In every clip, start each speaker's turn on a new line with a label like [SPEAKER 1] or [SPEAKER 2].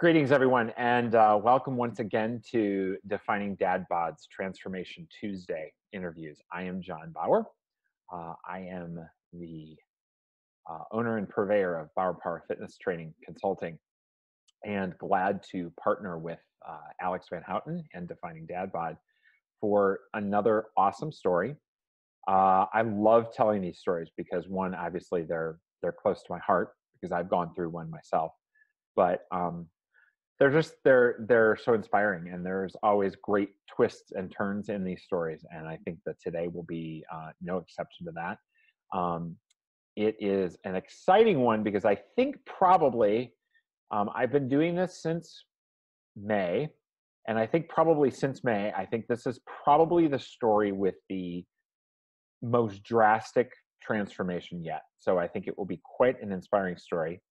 [SPEAKER 1] Greetings, everyone, and welcome once again to Defining Dad Bod's Transformation Tuesday interviews. I am John Bauer. I am the owner and purveyor of Bauerpower Fitness Training Consulting, and glad to partner with Alex Van Houten and Defining Dad Bod for another awesome story. I love telling these stories because, one, obviously they're close to my heart because I've gone through one myself, but they're so inspiring, and there's always great twists and turns in these stories, and I think that today will be no exception to that. It is an exciting one because I think probably I've been doing this since May, and I think probably since May, I think this is probably the story with the most drastic transformation yet. So I think it will be quite an inspiring story.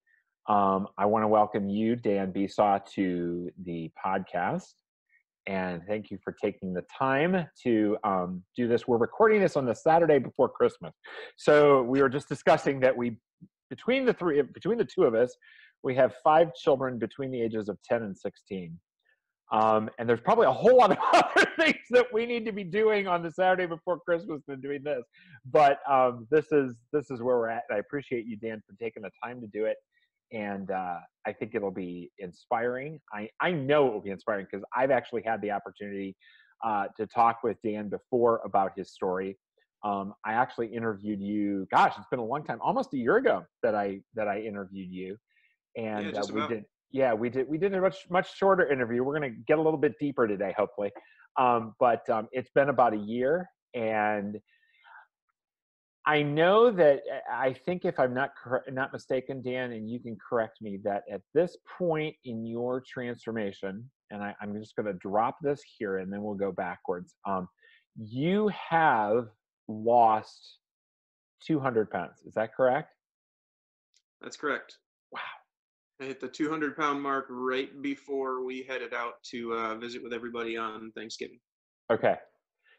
[SPEAKER 1] I want to welcome you, Dan Besaw, to the podcast, and thank you for taking the time to do this. We're recording this on the Saturday before Christmas, so we were just discussing that between the two of us, we have 5 children between the ages of 10 and 16, and there's probably a whole lot of other things that we need to be doing on the Saturday before Christmas than doing this. But this is where we're at, and I appreciate you, Dan, for taking the time to do it. And I think it'll be inspiring. I know it will be inspiring because I've actually had the opportunity to talk with Dan before about his story. I actually interviewed you. Gosh, it's been a long time, almost a year ago that I interviewed you, and we did a much shorter interview. We're going to get a little bit deeper today, hopefully. But it's been about a year, and I know that, I think if I'm not mistaken, Dan, and you can correct me, that at this point in your transformation, and I'm just going to drop this here and then we'll go backwards, you have lost 200 pounds. Is that correct?
[SPEAKER 2] That's correct.
[SPEAKER 1] Wow.
[SPEAKER 2] I hit the 200-pound mark right before we headed out to visit with everybody on Thanksgiving.
[SPEAKER 1] Okay.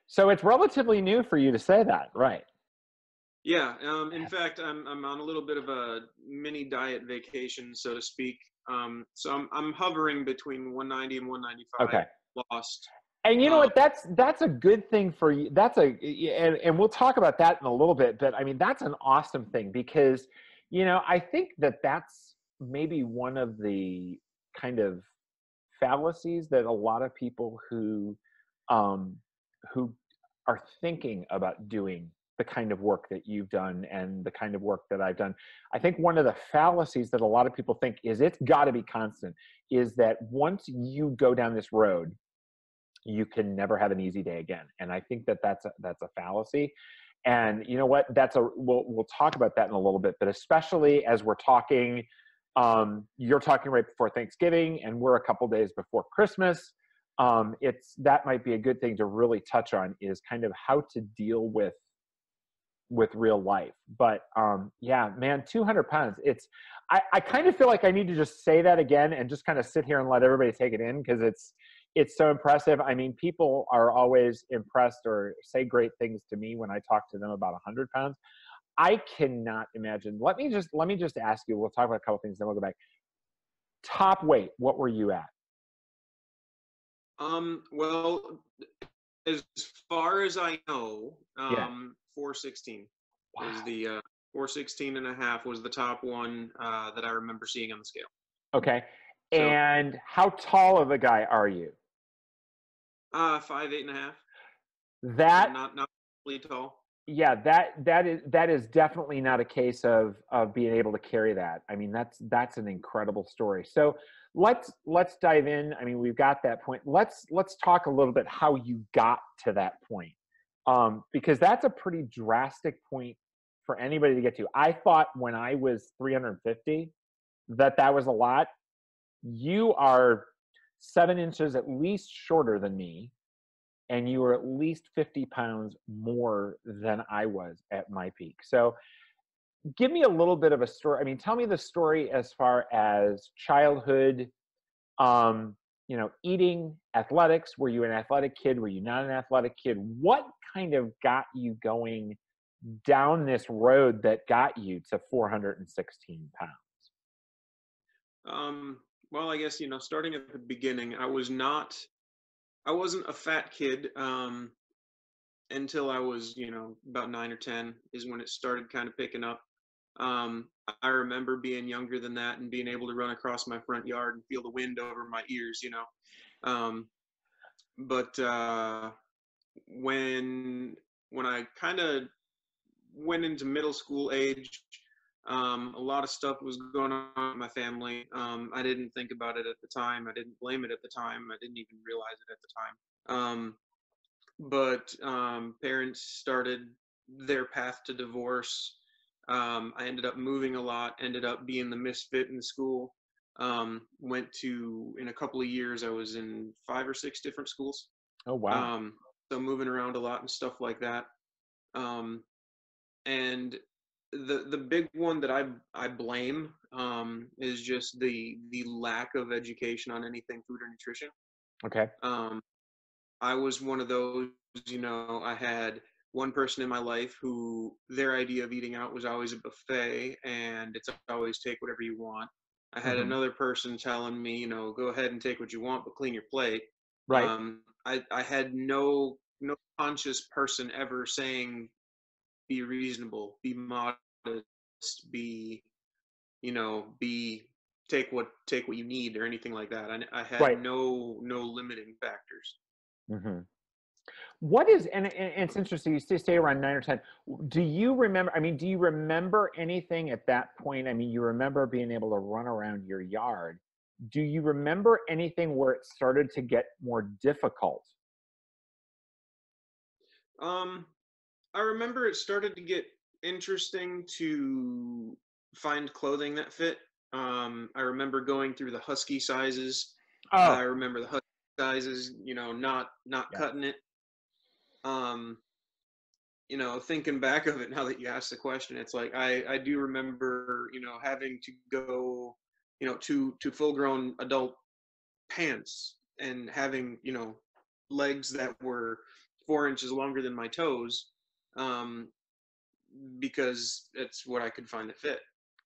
[SPEAKER 1] So it's relatively new for you to say that, right?
[SPEAKER 2] Yeah. In fact, I'm on a little bit of a mini diet vacation, so to speak. So I'm hovering between 190 and 195.
[SPEAKER 1] Okay.
[SPEAKER 2] Lost.
[SPEAKER 1] And you know what? That's a good thing for you. And we'll talk about that in a little bit. But I mean, that's an awesome thing because, I think that that's maybe one of the kind of fallacies that a lot of people who are thinking about doing the kind of work that you've done and the kind of work that I've done. I think one of the fallacies that a lot of people think is it's got to be constant, is that once you go down this road, you can never have an easy day again. And I think that that's a fallacy. And you know what? We'll talk about that in a little bit, but especially as we're talking, you're talking right before Thanksgiving and we're a couple days before Christmas. That might be a good thing to really touch on, is kind of how to deal with real life. But yeah, man, 200 pounds. I kind of feel like I need to just say that again and just kind of sit here and let everybody take it in, because it's so impressive. I mean, people are always impressed or say great things to me when I talk to them about 100 pounds. I cannot imagine. Let me just ask you, we'll talk about a couple things, then we'll go back. Top weight, what were you at?
[SPEAKER 2] Well, as far as I know, 416 was the 416 and a half was the top one that I remember seeing on the scale.
[SPEAKER 1] Okay. So, and how tall of a guy are you?
[SPEAKER 2] 5'8" and a half.
[SPEAKER 1] That
[SPEAKER 2] not really tall.
[SPEAKER 1] Yeah, that is definitely not a case of being able to carry that. I mean, that's an incredible story. So let's dive in. I mean, we've got that point. Let's talk a little bit how you got to that point, because that's a pretty drastic point for anybody to get to. I thought when I was 350 that was a lot. You are 7 inches at least shorter than me, and you were at least 50 pounds more than I was at my peak. So give me a little bit of a story. I mean, tell me the story as far as childhood, eating, athletics. Were you an athletic kid? Were you not an athletic kid? What kind of got you going down this road that got you to 416 pounds?
[SPEAKER 2] Well, I guess, starting at the beginning, I wasn't a fat kid until I was, about 9 or 10 is when it started kind of picking up. I remember being younger than that and being able to run across my front yard and feel the wind over my ears. Um, but when I kind of went into middle school age, a lot of stuff was going on in my family. I didn't think about it at the time. I didn't blame it at the time. I didn't even realize it at the time. But parents started their path to divorce. I ended up moving a lot, ended up being the misfit in school. In a couple of years, I was in 5 or 6 different schools.
[SPEAKER 1] Oh, wow.
[SPEAKER 2] So moving around a lot and stuff like that. Um, and the big one that I blame is just the lack of education on anything food or nutrition.
[SPEAKER 1] Okay.
[SPEAKER 2] I was one of those, I had one person in my life who their idea of eating out was always a buffet and it's always take whatever you want. I had
[SPEAKER 1] Hmm.
[SPEAKER 2] another person telling me, go ahead and take what you want, but clean your plate.
[SPEAKER 1] Right.
[SPEAKER 2] I had no conscious person ever saying be reasonable, be modest, be be take what you need or anything like that. I had
[SPEAKER 1] Right.
[SPEAKER 2] no limiting factors.
[SPEAKER 1] Hmm. What is, and it's interesting, you stay around 9 or 10. Do you remember, I mean, do you remember anything at that point? I mean, you remember being able to run around your yard. Do you remember anything where it started to get more difficult?
[SPEAKER 2] Um, I remember it started to get interesting to find clothing that fit. I remember going through the husky sizes. I
[SPEAKER 1] Oh,
[SPEAKER 2] remember the husky sizes, not
[SPEAKER 1] yeah.
[SPEAKER 2] cutting it. Um, thinking back of it now that you asked the question, it's like I do remember, having to go, to full grown adult pants and having, legs that were 4 inches longer than my toes. Um, because it's what I could find that fit.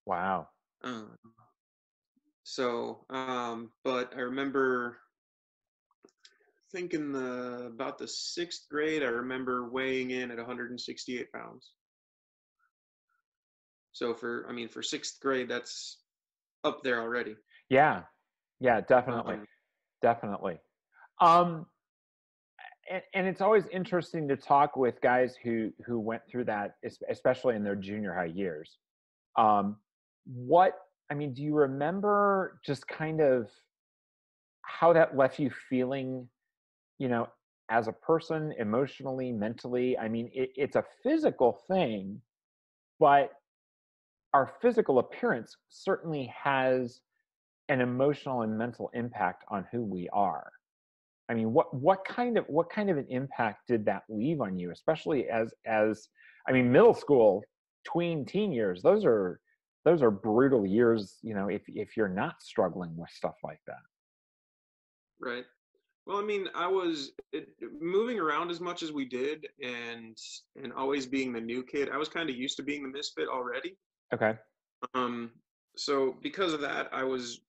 [SPEAKER 1] Wow.
[SPEAKER 2] Uh, but I remember thinking about the 6th grade. I remember weighing in at 168 pounds. So for 6th grade, that's up there already.
[SPEAKER 1] Yeah. Yeah, definitely.
[SPEAKER 2] Um,
[SPEAKER 1] Definitely. Um, and it's always interesting to talk with guys who went through that, especially in their junior high years. Um, what, I mean, do you remember just kind of how that left you feeling, you know, as a person, emotionally, mentally? I mean, it's a physical thing, but our physical appearance certainly has an emotional and mental impact on who we are. I mean, what kind of an impact did that leave on you, especially as I mean, middle school, tween teen years, those are brutal years, if you're not struggling with stuff like that.
[SPEAKER 2] right. Well, I mean, moving around as much as we did, and always being the new kid. I was kind of used to being the misfit already.
[SPEAKER 1] Okay.
[SPEAKER 2] Um, so because of that, I was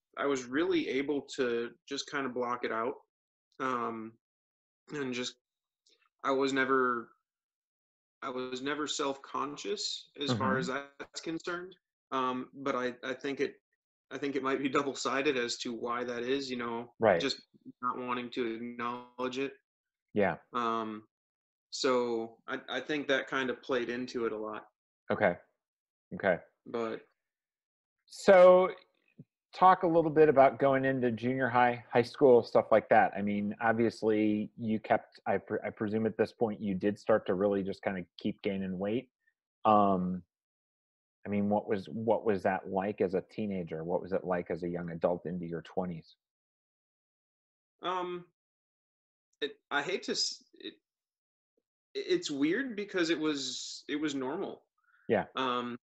[SPEAKER 2] really able to just kind of block it out. Um, and just I was never I was never self-conscious as far as
[SPEAKER 1] Hmm.
[SPEAKER 2] that's concerned. But I think it might be double-sided as to why that is,
[SPEAKER 1] Right.
[SPEAKER 2] just not wanting to acknowledge it.
[SPEAKER 1] Yeah.
[SPEAKER 2] Um, so I think that kind of played into it a lot.
[SPEAKER 1] Okay. Okay.
[SPEAKER 2] But
[SPEAKER 1] So talk a little bit about going into junior high, high school, stuff like that. I mean, obviously you kept, I presume at this point you did start to really just kind of keep gaining weight. Um, I mean, what was that like as a teenager? What was it like as a young adult into your 20s?
[SPEAKER 2] um, I hate to it's weird because it was normal.
[SPEAKER 1] Yeah.
[SPEAKER 2] Um,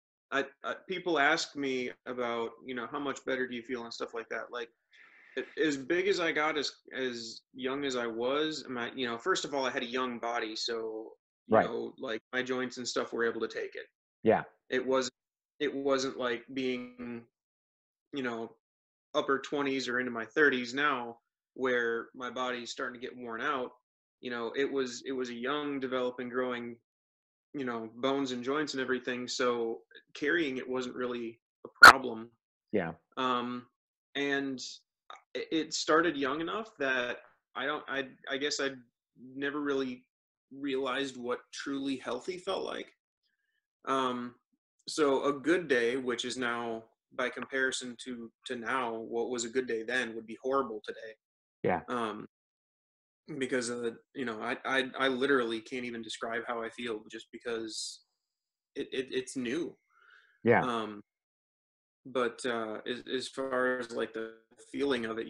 [SPEAKER 2] people ask me about, how much better do you feel and stuff like that. Like, as big as I got, as young as I was, first of all, I had a young body, so
[SPEAKER 1] Right.
[SPEAKER 2] like my joints and stuff were able to take it.
[SPEAKER 1] Yeah.
[SPEAKER 2] It was it wasn't like being, you know upper 20s or into my 30s now, where my body's starting to get worn out. It was a young, developing, growing, bones and joints and everything. So carrying it wasn't really a problem.
[SPEAKER 1] Yeah.
[SPEAKER 2] Um, and it started young enough that I guess I never really realized what truly healthy felt like. Um, so a good day, which is now by comparison to now, what was a good day then would be horrible today.
[SPEAKER 1] Yeah.
[SPEAKER 2] Um, because I literally can't even describe how I feel just because it's new.
[SPEAKER 1] Yeah.
[SPEAKER 2] Um, but as far as like the feeling of it,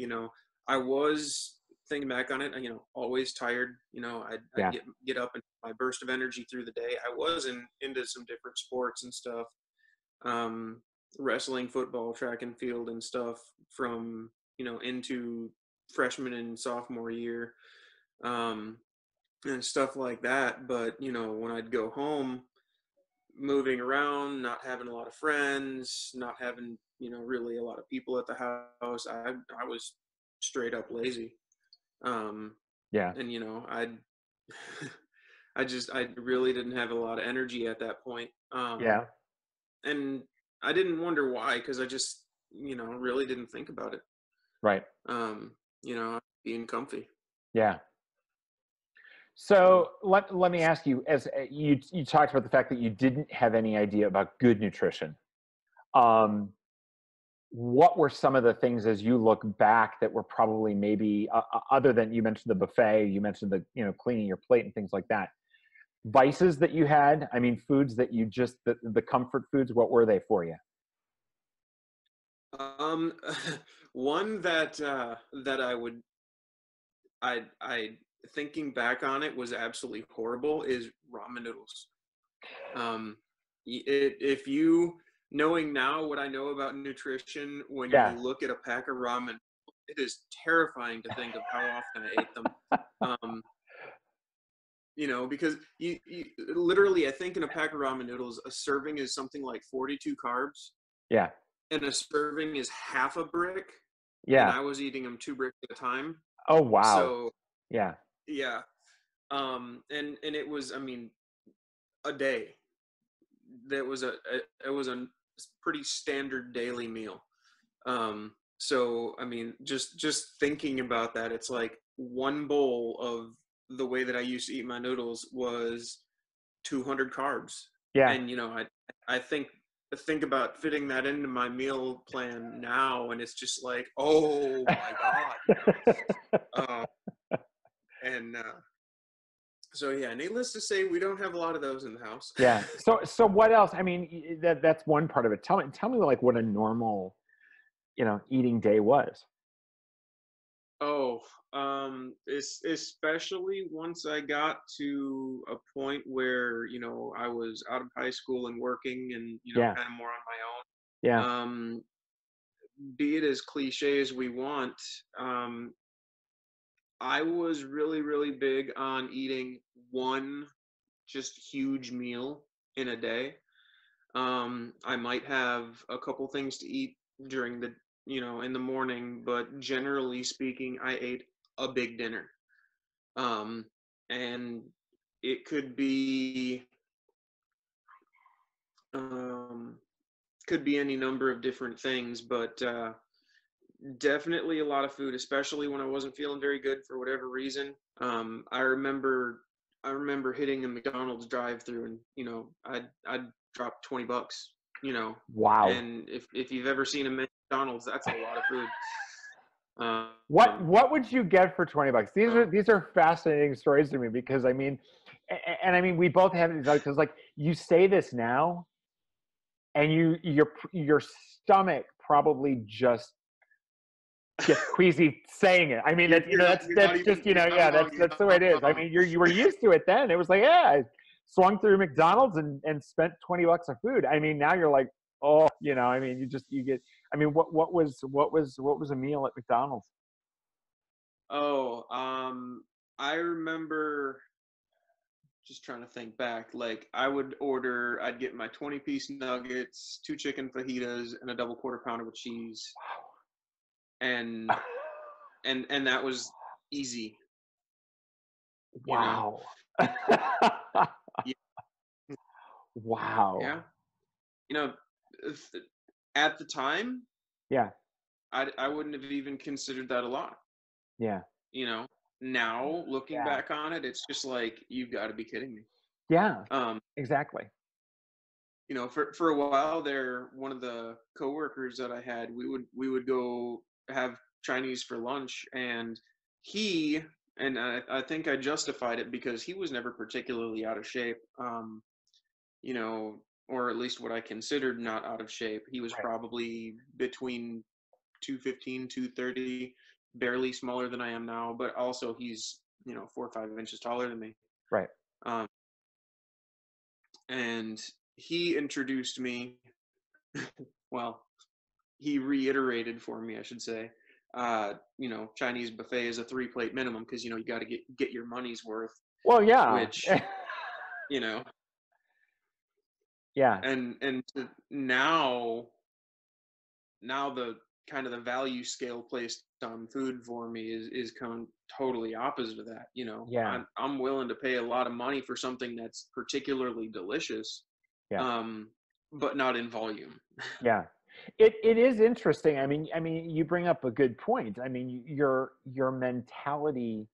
[SPEAKER 2] I was thinking back on it, always tired. I'd
[SPEAKER 1] Yeah.
[SPEAKER 2] get up and my burst of energy through the day. I was into some different sports and stuff, um, wrestling, football, track and field and stuff from into freshman and sophomore year, um, and stuff like that. But when I'd go home, moving around, not having a lot of friends, not having really a lot of people at the house, I was straight up lazy. Um,
[SPEAKER 1] Yeah.
[SPEAKER 2] and I'd I really didn't have a lot of energy at that point.
[SPEAKER 1] Yeah.
[SPEAKER 2] And I didn't wonder why, because I just really didn't think about it.
[SPEAKER 1] Right.
[SPEAKER 2] Um, being comfy.
[SPEAKER 1] Yeah.
[SPEAKER 2] So
[SPEAKER 1] So let me ask you, as you talked about the fact that you didn't have any idea about good nutrition. Um, what were some of the things as you look back that were probably maybe other than you mentioned the buffet, you mentioned the cleaning your plate and things like that, vices that you had? I mean, foods that you just the comfort foods. What were they for you?
[SPEAKER 2] um, one that I thinking back on it was absolutely horrible is ramen noodles. Um, if you knowing now what I know about nutrition, when you
[SPEAKER 1] Yeah.
[SPEAKER 2] look at a pack of ramen, it is terrifying to think of how often I ate them. Um, because you literally, I think in a pack of ramen noodles, a serving is something like 42 carbs,
[SPEAKER 1] Yeah.
[SPEAKER 2] and a serving is half a brick, and
[SPEAKER 1] Yeah.
[SPEAKER 2] I was eating them 2 bricks at a time.
[SPEAKER 1] Oh wow.
[SPEAKER 2] So
[SPEAKER 1] Yeah.
[SPEAKER 2] yeah, and it was, I mean, a day. That was it was a pretty standard daily meal. So I mean, just thinking about that, it's like one bowl of the way that I used to eat my noodles was 200 carbs,
[SPEAKER 1] Yeah.
[SPEAKER 2] and I think about fitting that into my meal plan now, and it's just like, oh my god. And so yeah, needless to say, we don't have a lot of those in the house.
[SPEAKER 1] Yeah. So what else? I mean, that's one part of it. Tell me like what a normal, eating day was.
[SPEAKER 2] Oh, especially once I got to a point where, I was out of high school and working and,
[SPEAKER 1] Yeah.
[SPEAKER 2] kind of more on my
[SPEAKER 1] Yeah.
[SPEAKER 2] own. Be it as cliche as we want, I was really, really big on eating one just huge meal in a day. I might have a couple things to eat during the, in the morning, but generally speaking, I ate a big dinner. Um, and it um, could be any number of different things, but definitely a lot of food, especially when I wasn't feeling very good for whatever reason. I remember hitting a McDonald's drive-through, and I'd drop $20. You know,
[SPEAKER 1] Wow.
[SPEAKER 2] and if you've ever seen a McDonald's, that's a lot of food. Um,
[SPEAKER 1] What would you get for $20? These are
[SPEAKER 2] so,
[SPEAKER 1] these are fascinating stories to me because I mean, and I mean we both have these because like you say this now, and your stomach probably just gets queasy saying it. I mean that
[SPEAKER 2] you're not
[SPEAKER 1] that's
[SPEAKER 2] even
[SPEAKER 1] just
[SPEAKER 2] you're not
[SPEAKER 1] yeah
[SPEAKER 2] wrong. You're
[SPEAKER 1] that's the way it is. I
[SPEAKER 2] not
[SPEAKER 1] mean you were used to it then. It was like yeah, I swung through McDonald's and spent $20 of food. I mean now you're like oh I mean you get I mean what was a meal at McDonald's?
[SPEAKER 2] Oh, I remember just trying to think back. Like I'd get my 20-piece nuggets, two chicken fajitas, and a double quarter pounder with cheese. and and that was easy, you know.
[SPEAKER 1] Wow.
[SPEAKER 2] Yeah,
[SPEAKER 1] Wow.
[SPEAKER 2] yeah. You know, if- at the time,
[SPEAKER 1] Yeah.
[SPEAKER 2] I wouldn't have even considered that a lot,
[SPEAKER 1] Yeah.
[SPEAKER 2] you know. Now looking
[SPEAKER 1] Yeah.
[SPEAKER 2] back on it, it's just like you've got to be kidding me.
[SPEAKER 1] Yeah.
[SPEAKER 2] Um,
[SPEAKER 1] Exactly.
[SPEAKER 2] you know, for a while there, one of the coworkers that I had, we would go have Chinese for lunch, and he and I think I justified it because he was never particularly out of shape. You know, or at least what I considered not out of shape. He was
[SPEAKER 1] Right.
[SPEAKER 2] probably between 215, 230, barely smaller than I am now, but also he's, 4 or 5 inches taller than me.
[SPEAKER 1] Right.
[SPEAKER 2] Um, and he introduced me, well, he reiterated for me, I should say, Chinese buffet is a 3 plate minimum because, you got to get your money's worth,
[SPEAKER 1] Well, yeah.
[SPEAKER 2] which, you know,
[SPEAKER 1] Yeah.
[SPEAKER 2] now the kind of the value scale placed on food for me is kind totally opposite of that.
[SPEAKER 1] Yeah.
[SPEAKER 2] I'm willing to pay a lot of money for something that's particularly delicious,
[SPEAKER 1] Yeah.
[SPEAKER 2] um, but not in volume.
[SPEAKER 1] Yeah. It is interesting. I mean, you bring up a good point. I mean, your mentality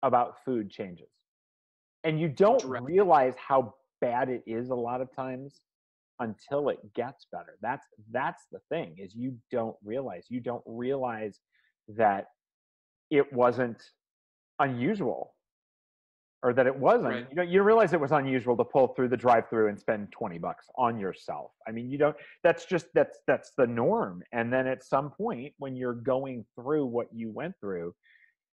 [SPEAKER 1] about food changes. And you don't
[SPEAKER 2] Direct,
[SPEAKER 1] realize how bad it is a lot of times until it gets better. That's the thing, is you don't realize that it wasn't unusual, or that it wasn't,
[SPEAKER 2] right,
[SPEAKER 1] you don't realize it was unusual to pull through the drive-through and spend $20 on yourself. I mean, you don't that's just that's the norm. And then at some point when you're going through what you went through,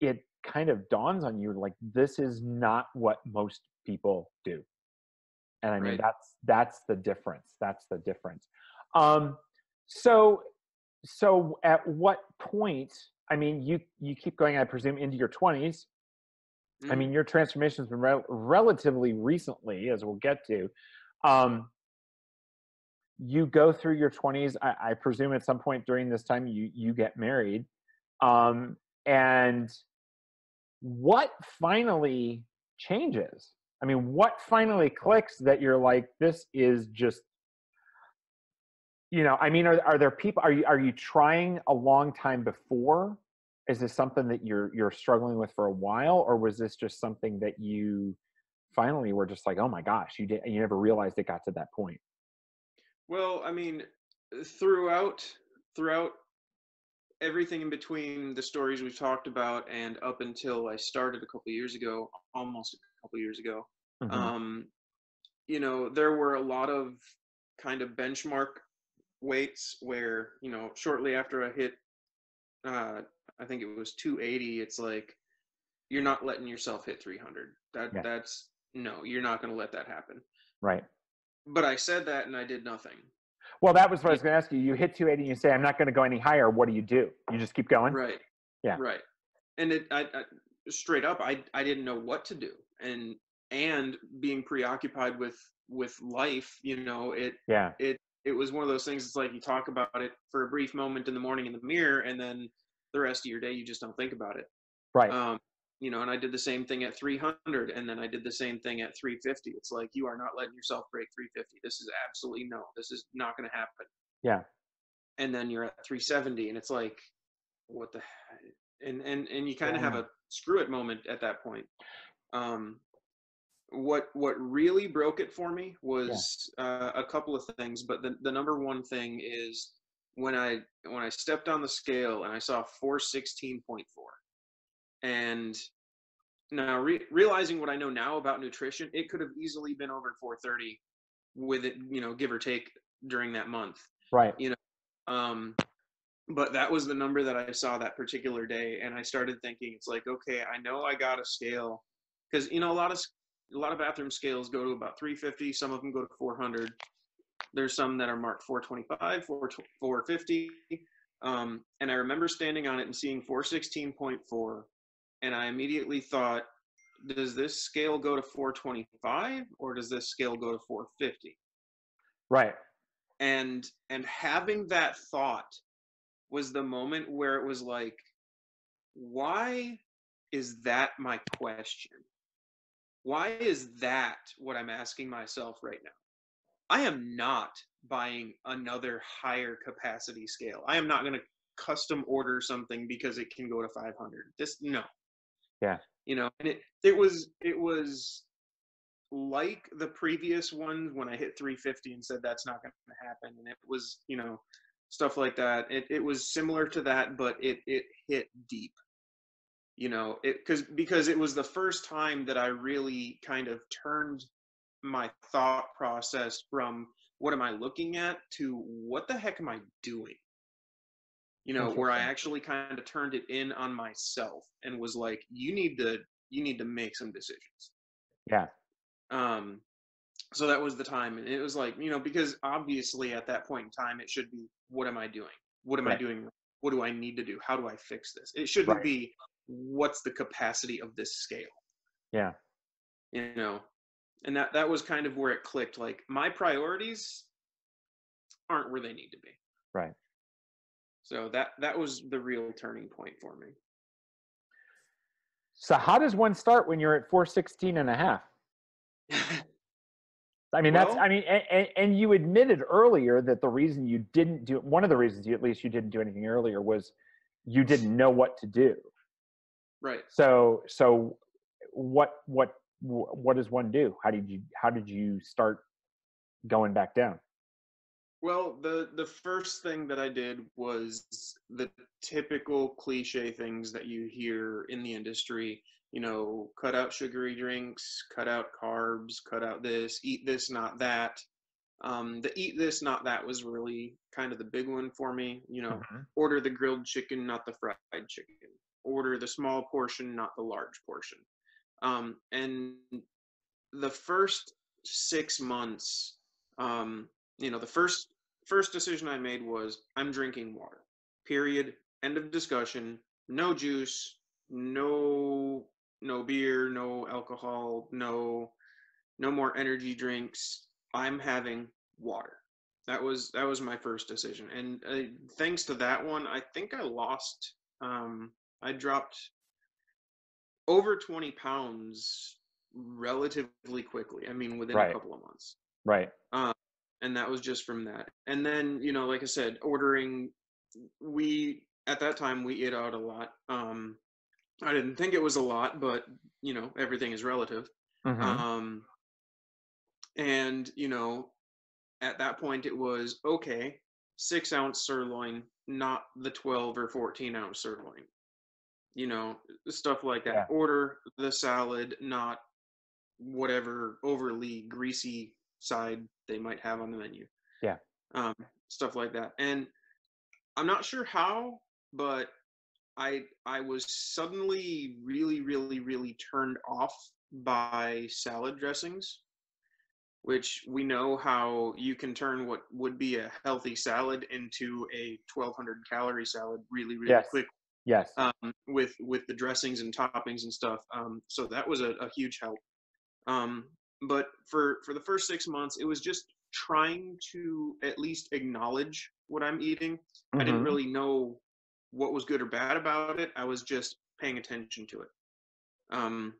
[SPEAKER 1] it kind of dawns on you, like, this is not what most people do. And I mean,
[SPEAKER 2] right.
[SPEAKER 1] that's the difference. That's the difference. Um, so so at what point, I mean, you keep going, I presume, into your 20s. I
[SPEAKER 2] Mhm.
[SPEAKER 1] mean, your transformation has been relatively recently, as we'll get to. Um, you go through your 20s. I presume at some point during this time you get married. Um, and what finally changes? I mean, what finally clicks that you're like, this is just, I mean, are there people, are you trying a long time before? Is this something that you're struggling with for a while, or was this just something that you finally were just like, oh my gosh, you never realized it got to that point?
[SPEAKER 2] Well, I mean, throughout everything in between the stories we've talked about and up until I started a couple years ago, almost a couple years ago,
[SPEAKER 1] Hmm.
[SPEAKER 2] um, there were a lot of kind of benchmark weights where, shortly after I hit, uh, I think it was 280, it's like, you're not letting yourself hit 300.
[SPEAKER 1] Yeah.
[SPEAKER 2] That's no, you're not going to let that happen.
[SPEAKER 1] Right.
[SPEAKER 2] But I said that and I did nothing.
[SPEAKER 1] Well, that was what I
[SPEAKER 2] Y-
[SPEAKER 1] was going to ask you. You hit 280 and you say, I'm not going to go any higher. What do? You just keep going?
[SPEAKER 2] Right,
[SPEAKER 1] Yeah.
[SPEAKER 2] right. And I straight up, I didn't know what to do, and being preoccupied with life,
[SPEAKER 1] Yeah.
[SPEAKER 2] it was one of those things. It's like you talk about it for a brief moment in the morning in the mirror, and then the rest of your day you just don't think about it.
[SPEAKER 1] Right.
[SPEAKER 2] Um, and I did the same thing at 300, and then I did the same thing at 350. It's like you are not letting yourself break 350. This is absolutely no. This is not going to happen.
[SPEAKER 1] Yeah.
[SPEAKER 2] And then you're at 370, and it's like, what the and you kind of have
[SPEAKER 1] Yeah.
[SPEAKER 2] a screw it moment at that point. um what really broke it for me
[SPEAKER 1] Yeah.
[SPEAKER 2] was a couple of things, but the number one thing is when I stepped on the scale and I saw 416.4. And now realizing what I know now about nutrition, it could have easily been over 430 with it, give or take, during that month,
[SPEAKER 1] Right.
[SPEAKER 2] you know um but that was the number that I saw that particular day, and I started thinking, it's like, okay, I know I got a scale, because a lot of bathroom scales go to about 350. Some of them go to 400. There's some that are marked 425, 450. And I remember standing on it and seeing 416.4, and I immediately thought, does this scale go to 425 or does this scale go to 450?
[SPEAKER 1] Right.
[SPEAKER 2] And having that thought was the moment where it was like, why is that my question? Why is that what I'm asking myself right now? I am not buying another higher capacity scale. I am not going to custom order something because it can go to 500. This, no,
[SPEAKER 1] Yeah.
[SPEAKER 2] and it was like the previous ones when I hit 350 and said that's not going to happen, and it was, stuff like that. It was similar to that, but it hit deep. Because it was the first time that I really kind of turned my thought process from what am I looking at to what the heck am I doing? Where I
[SPEAKER 1] Interesting.
[SPEAKER 2] actually kind of turned it in on myself and was like, you need to make some decisions.
[SPEAKER 1] Yeah.
[SPEAKER 2] Um, so that was the time, and it was like, because obviously at that point in time, it should be, what am I doing? What am I
[SPEAKER 1] Right.
[SPEAKER 2] doing? What do I need to do? How do I fix this? It shouldn't
[SPEAKER 1] Right.
[SPEAKER 2] be, what's the capacity of this scale?
[SPEAKER 1] Yeah.
[SPEAKER 2] You know, and that was kind of where it clicked. Like, my priorities aren't where they need to be.
[SPEAKER 1] Right.
[SPEAKER 2] So that was the real turning point for me.
[SPEAKER 1] So how does one start when you're at 416 and a half? I mean,
[SPEAKER 2] Well,
[SPEAKER 1] and you admitted earlier that the reason you didn't do, one of the reasons at least you didn't do anything earlier was you didn't know what to do.
[SPEAKER 2] right.
[SPEAKER 1] So what does one do? How did you start going back down?
[SPEAKER 2] Well, the first thing that I did was the typical cliche things that you hear in the industry. Cut out sugary drinks, cut out carbs, cut out this, eat this, not that. The eat this, not that was really kind of the big one for me.
[SPEAKER 1] Mm-hmm.
[SPEAKER 2] Order the grilled chicken, not the fried chicken. Order the small portion, not the large portion. And the first 6 months, the first decision I made was, I'm drinking water. Period. End of discussion. No juice, no beer, no alcohol, no more energy drinks. I'm having water. That was my first decision, and thanks to that one, I think I lost. I dropped over 20 pounds relatively quickly. I mean, within a
[SPEAKER 1] Right.
[SPEAKER 2] couple of months.
[SPEAKER 1] Right.
[SPEAKER 2] Um, and that was just from that. And then, like I said, ordering, at that time, we ate out a lot. I didn't think it was a lot, but, everything is relative.
[SPEAKER 1] Mm-hmm.
[SPEAKER 2] Um, and, at that point, it was, okay, 6-ounce sirloin, not the 12 or 14-ounce sirloin. Stuff like that.
[SPEAKER 1] Yeah.
[SPEAKER 2] Order the salad, not whatever overly greasy side they might have on the menu.
[SPEAKER 1] Yeah.
[SPEAKER 2] Um, Stuff like that. And I'm not sure how, but I was suddenly really, really, really turned off by salad dressings, which we know how you can turn what would be a healthy salad into a 1,200 calorie salad really, really
[SPEAKER 1] Yes.
[SPEAKER 2] quick.
[SPEAKER 1] Yes.
[SPEAKER 2] With the dressings and toppings and stuff. So that was a huge help. But for the first 6 months, it was just trying to at least acknowledge what I'm eating. I didn't
[SPEAKER 1] Mm-hmm.
[SPEAKER 2] really know what was good or bad about it. I was just paying attention to it. Um,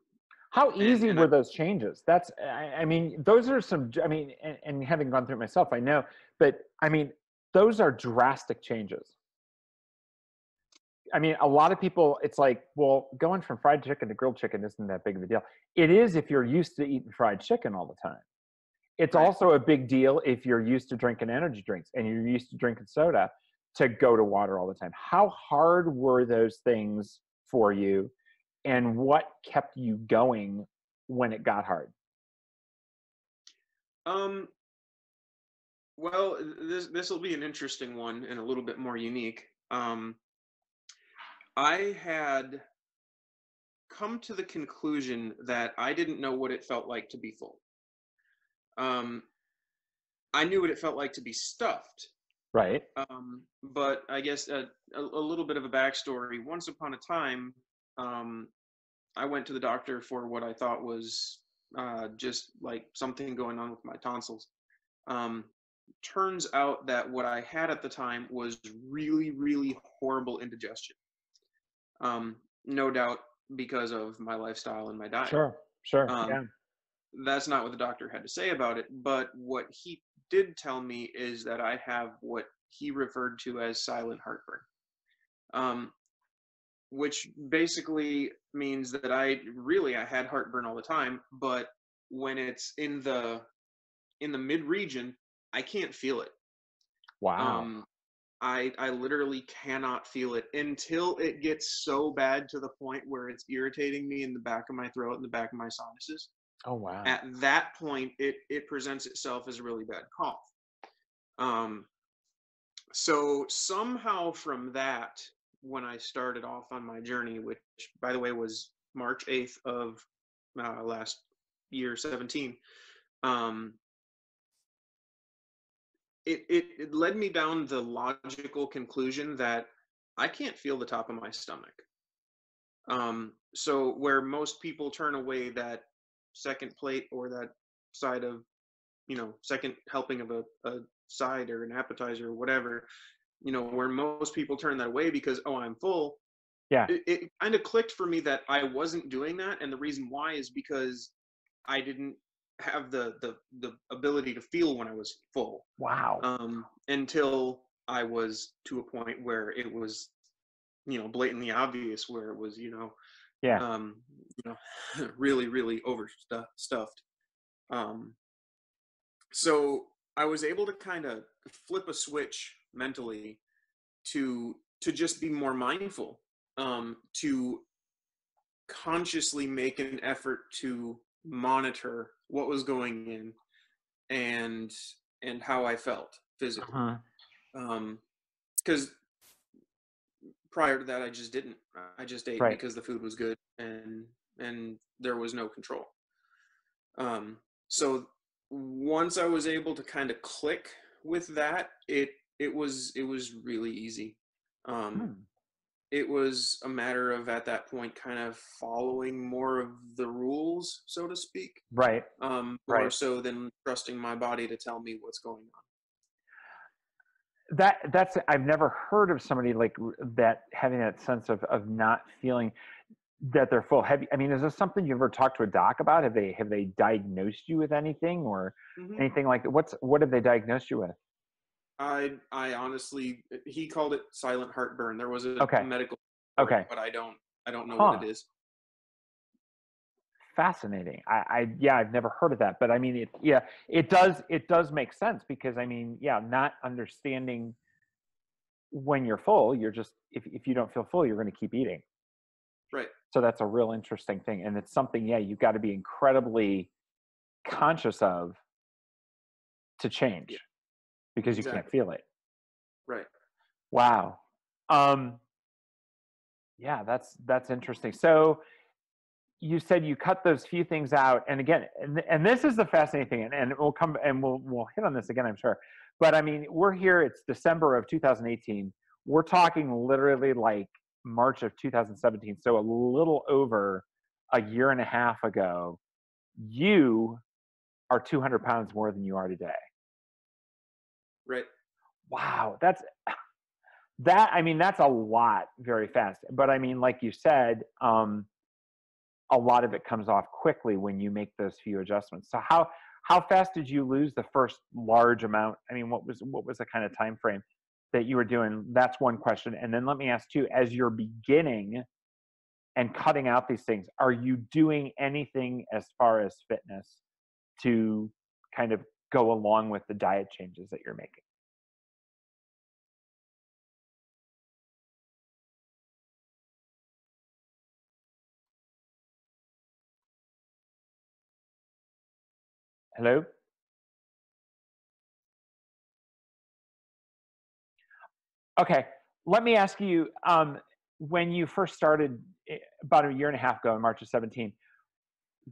[SPEAKER 1] How
[SPEAKER 2] and
[SPEAKER 1] easy
[SPEAKER 2] and I
[SPEAKER 1] were those changes? I mean, those are some, I mean, and having gone through it myself, I know, but I mean, those are drastic changes. I mean, a lot of people, it's like, well, going from fried chicken to grilled chicken isn't that big of a deal. It is if you're used to eating fried chicken all the time. It's
[SPEAKER 2] right.
[SPEAKER 1] also a big deal if you're used to drinking energy drinks and you're used to drinking soda to go to water all the time. How hard were those things for you, and what kept you going when it got hard?
[SPEAKER 2] Um, well, this will be an interesting one and a little bit more unique. I had come to the conclusion that I didn't know what it felt like to be full. Um, I knew what it felt like to be stuffed.
[SPEAKER 1] Right.
[SPEAKER 2] But I guess a little bit of a backstory. Once upon a time, um, I went to the doctor for what I thought was just like something going on with my tonsils. Um, turns out that what I had at the time was really, really horrible indigestion. No doubt because of my lifestyle and my diet.
[SPEAKER 1] Sure. Sure.
[SPEAKER 2] Um,
[SPEAKER 1] Yeah.
[SPEAKER 2] that's not what the doctor had to say about it, but what he did tell me is that I have what he referred to as silent heartburn, um, which basically means that I had heartburn all the time, but when it's in the mid region, I can't feel it.
[SPEAKER 1] Wow.
[SPEAKER 2] Um, I literally cannot feel it until it gets so bad to the point where it's irritating me in the back of my throat and the back of my sinuses.
[SPEAKER 1] Oh, wow.
[SPEAKER 2] At that point, it presents itself as a really bad cough. Um, so somehow from that, when I started off on my journey, which by the way was March 8th of last year, 17, um, it led me down the logical conclusion that I can't feel the top of my stomach. So where most people turn away that second plate or that side of, second helping of a side or an appetizer or whatever, where most people turn that away because, oh, I'm full.
[SPEAKER 1] Yeah.
[SPEAKER 2] It kind of clicked for me that I wasn't doing that. And the reason why is because I didn't have the ability to feel when I was full,
[SPEAKER 1] Wow.
[SPEAKER 2] until I was to a point where it was, blatantly obvious, where it was,
[SPEAKER 1] Yeah.
[SPEAKER 2] um, you know, really, really overstuffed. Um, so I was able to kind of flip a switch mentally to just be more mindful, to consciously make an effort to monitor what was going in and how I felt physically.
[SPEAKER 1] Uh-huh.
[SPEAKER 2] Because prior to that, I just didn't. I just ate
[SPEAKER 1] Right.
[SPEAKER 2] because the food was good and there was no control. So once I was able to kind of click with that, it was really easy. Um,
[SPEAKER 1] Hmm.
[SPEAKER 2] it was a matter of at that point kind of following more of the rules, so to speak,
[SPEAKER 1] Right.
[SPEAKER 2] more
[SPEAKER 1] Right.
[SPEAKER 2] so than trusting my body to tell me what's going on.
[SPEAKER 1] That's I've never heard of somebody like that having that sense of not feeling that they're full. I mean, is this something you ever talked to a doc about? Have they diagnosed you with anything or
[SPEAKER 2] Hmm.
[SPEAKER 1] anything like that? What have they diagnosed you with?
[SPEAKER 2] I honestly, he called it silent heartburn. There was a
[SPEAKER 1] Okay.
[SPEAKER 2] medical for it,
[SPEAKER 1] Okay.
[SPEAKER 2] but I don't know what it
[SPEAKER 1] Huh.
[SPEAKER 2] is.
[SPEAKER 1] Fascinating. Yeah, I've never heard of that, but I mean, it does make sense because I mean, yeah, not understanding when you're full, you're just if you don't feel full, you're going to keep eating.
[SPEAKER 2] Right.
[SPEAKER 1] So that's a real interesting thing, and it's something, yeah, you've got to be incredibly conscious of to
[SPEAKER 2] Yeah.
[SPEAKER 1] change because you can't
[SPEAKER 2] Exactly.
[SPEAKER 1] feel it.
[SPEAKER 2] Right.
[SPEAKER 1] Wow. Um, yeah, that's interesting. So you said you cut those few things out, and again, and this is the fascinating thing, and we'll come and we'll hit on this again, I'm sure. But I mean, we're here. It's December of 2018. We're talking literally like March of 2017. So a little over a year and a half ago, you are 200 pounds more than you are today.
[SPEAKER 2] Right.
[SPEAKER 1] Wow, I mean, that's a lot very fast. But I mean, like you said, a lot of it comes off quickly when you make those few adjustments. So how fast did you lose the first large amount? I mean, what was the kind of time frame that you were doing? That's one question. And then let me ask you, as you're beginning and cutting out these things, are you doing anything as far as fitness to kind of go along with the diet changes that you're making? Hello? Okay. Let me ask you, when you first started about a year and a half ago in March of 17,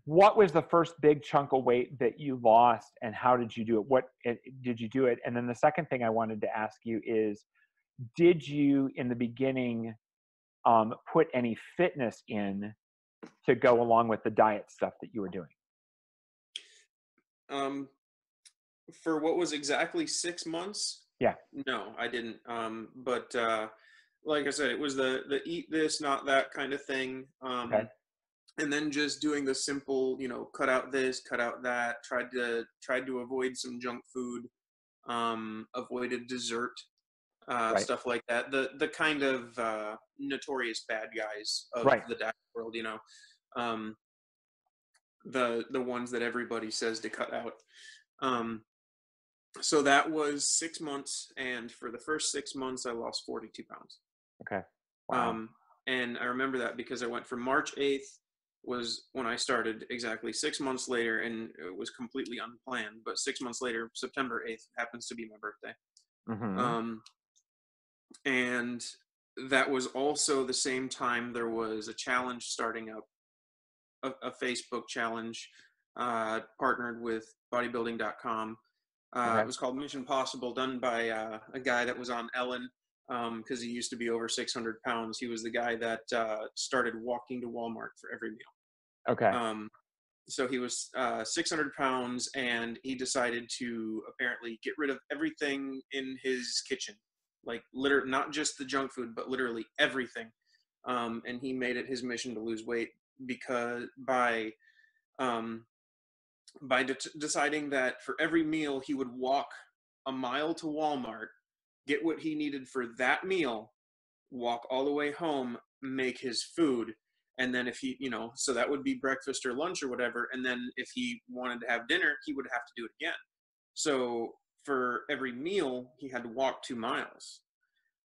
[SPEAKER 1] what was the first big chunk of weight that you lost and how did you do it? Did you do it? And then the second thing I wanted to ask you is, did you in the beginning put any fitness in to go along with the diet stuff that you were doing?
[SPEAKER 2] Um, For what was exactly 6 months?
[SPEAKER 1] Yeah.
[SPEAKER 2] No, I didn't. But like I said, it was the eat this, not that kind of thing.
[SPEAKER 1] Okay.
[SPEAKER 2] And then just doing the simple, cut out this, cut out that. Tried to avoid some junk food. Avoided dessert,
[SPEAKER 1] Right.
[SPEAKER 2] stuff like that. The kind of notorious bad guys of
[SPEAKER 1] Right.
[SPEAKER 2] the diet world. Um, the ones that everybody says to cut out. Um, so that was 6 months, and for the first 6 months, I lost 42 pounds.
[SPEAKER 1] Okay. Wow.
[SPEAKER 2] Um, and I remember that because I went from March 8th was when I started, exactly 6 months later, and it was completely unplanned. But 6 months later, September 8th happens to be my birthday.
[SPEAKER 1] Mm-hmm.
[SPEAKER 2] Um, and that was also the same time there was a challenge starting up, a Facebook challenge, partnered with bodybuilding.com. It
[SPEAKER 1] Okay.
[SPEAKER 2] was called Mission Possible, done by a guy that was on Ellen, because he used to be over 600 pounds. He was the guy that started walking to Walmart for every meal.
[SPEAKER 1] Okay.
[SPEAKER 2] So he was 600 pounds, and he decided to apparently get rid of everything in his kitchen, like literally not just the junk food, but literally everything. And he made it his mission to lose weight because um, by deciding that for every meal he would walk a mile to Walmart, get what he needed for that meal, walk all the way home, make his food, and then if he, so that would be breakfast or lunch or whatever, and then if he wanted to have dinner, he would have to do it again. So for every meal, he had to walk 2 miles,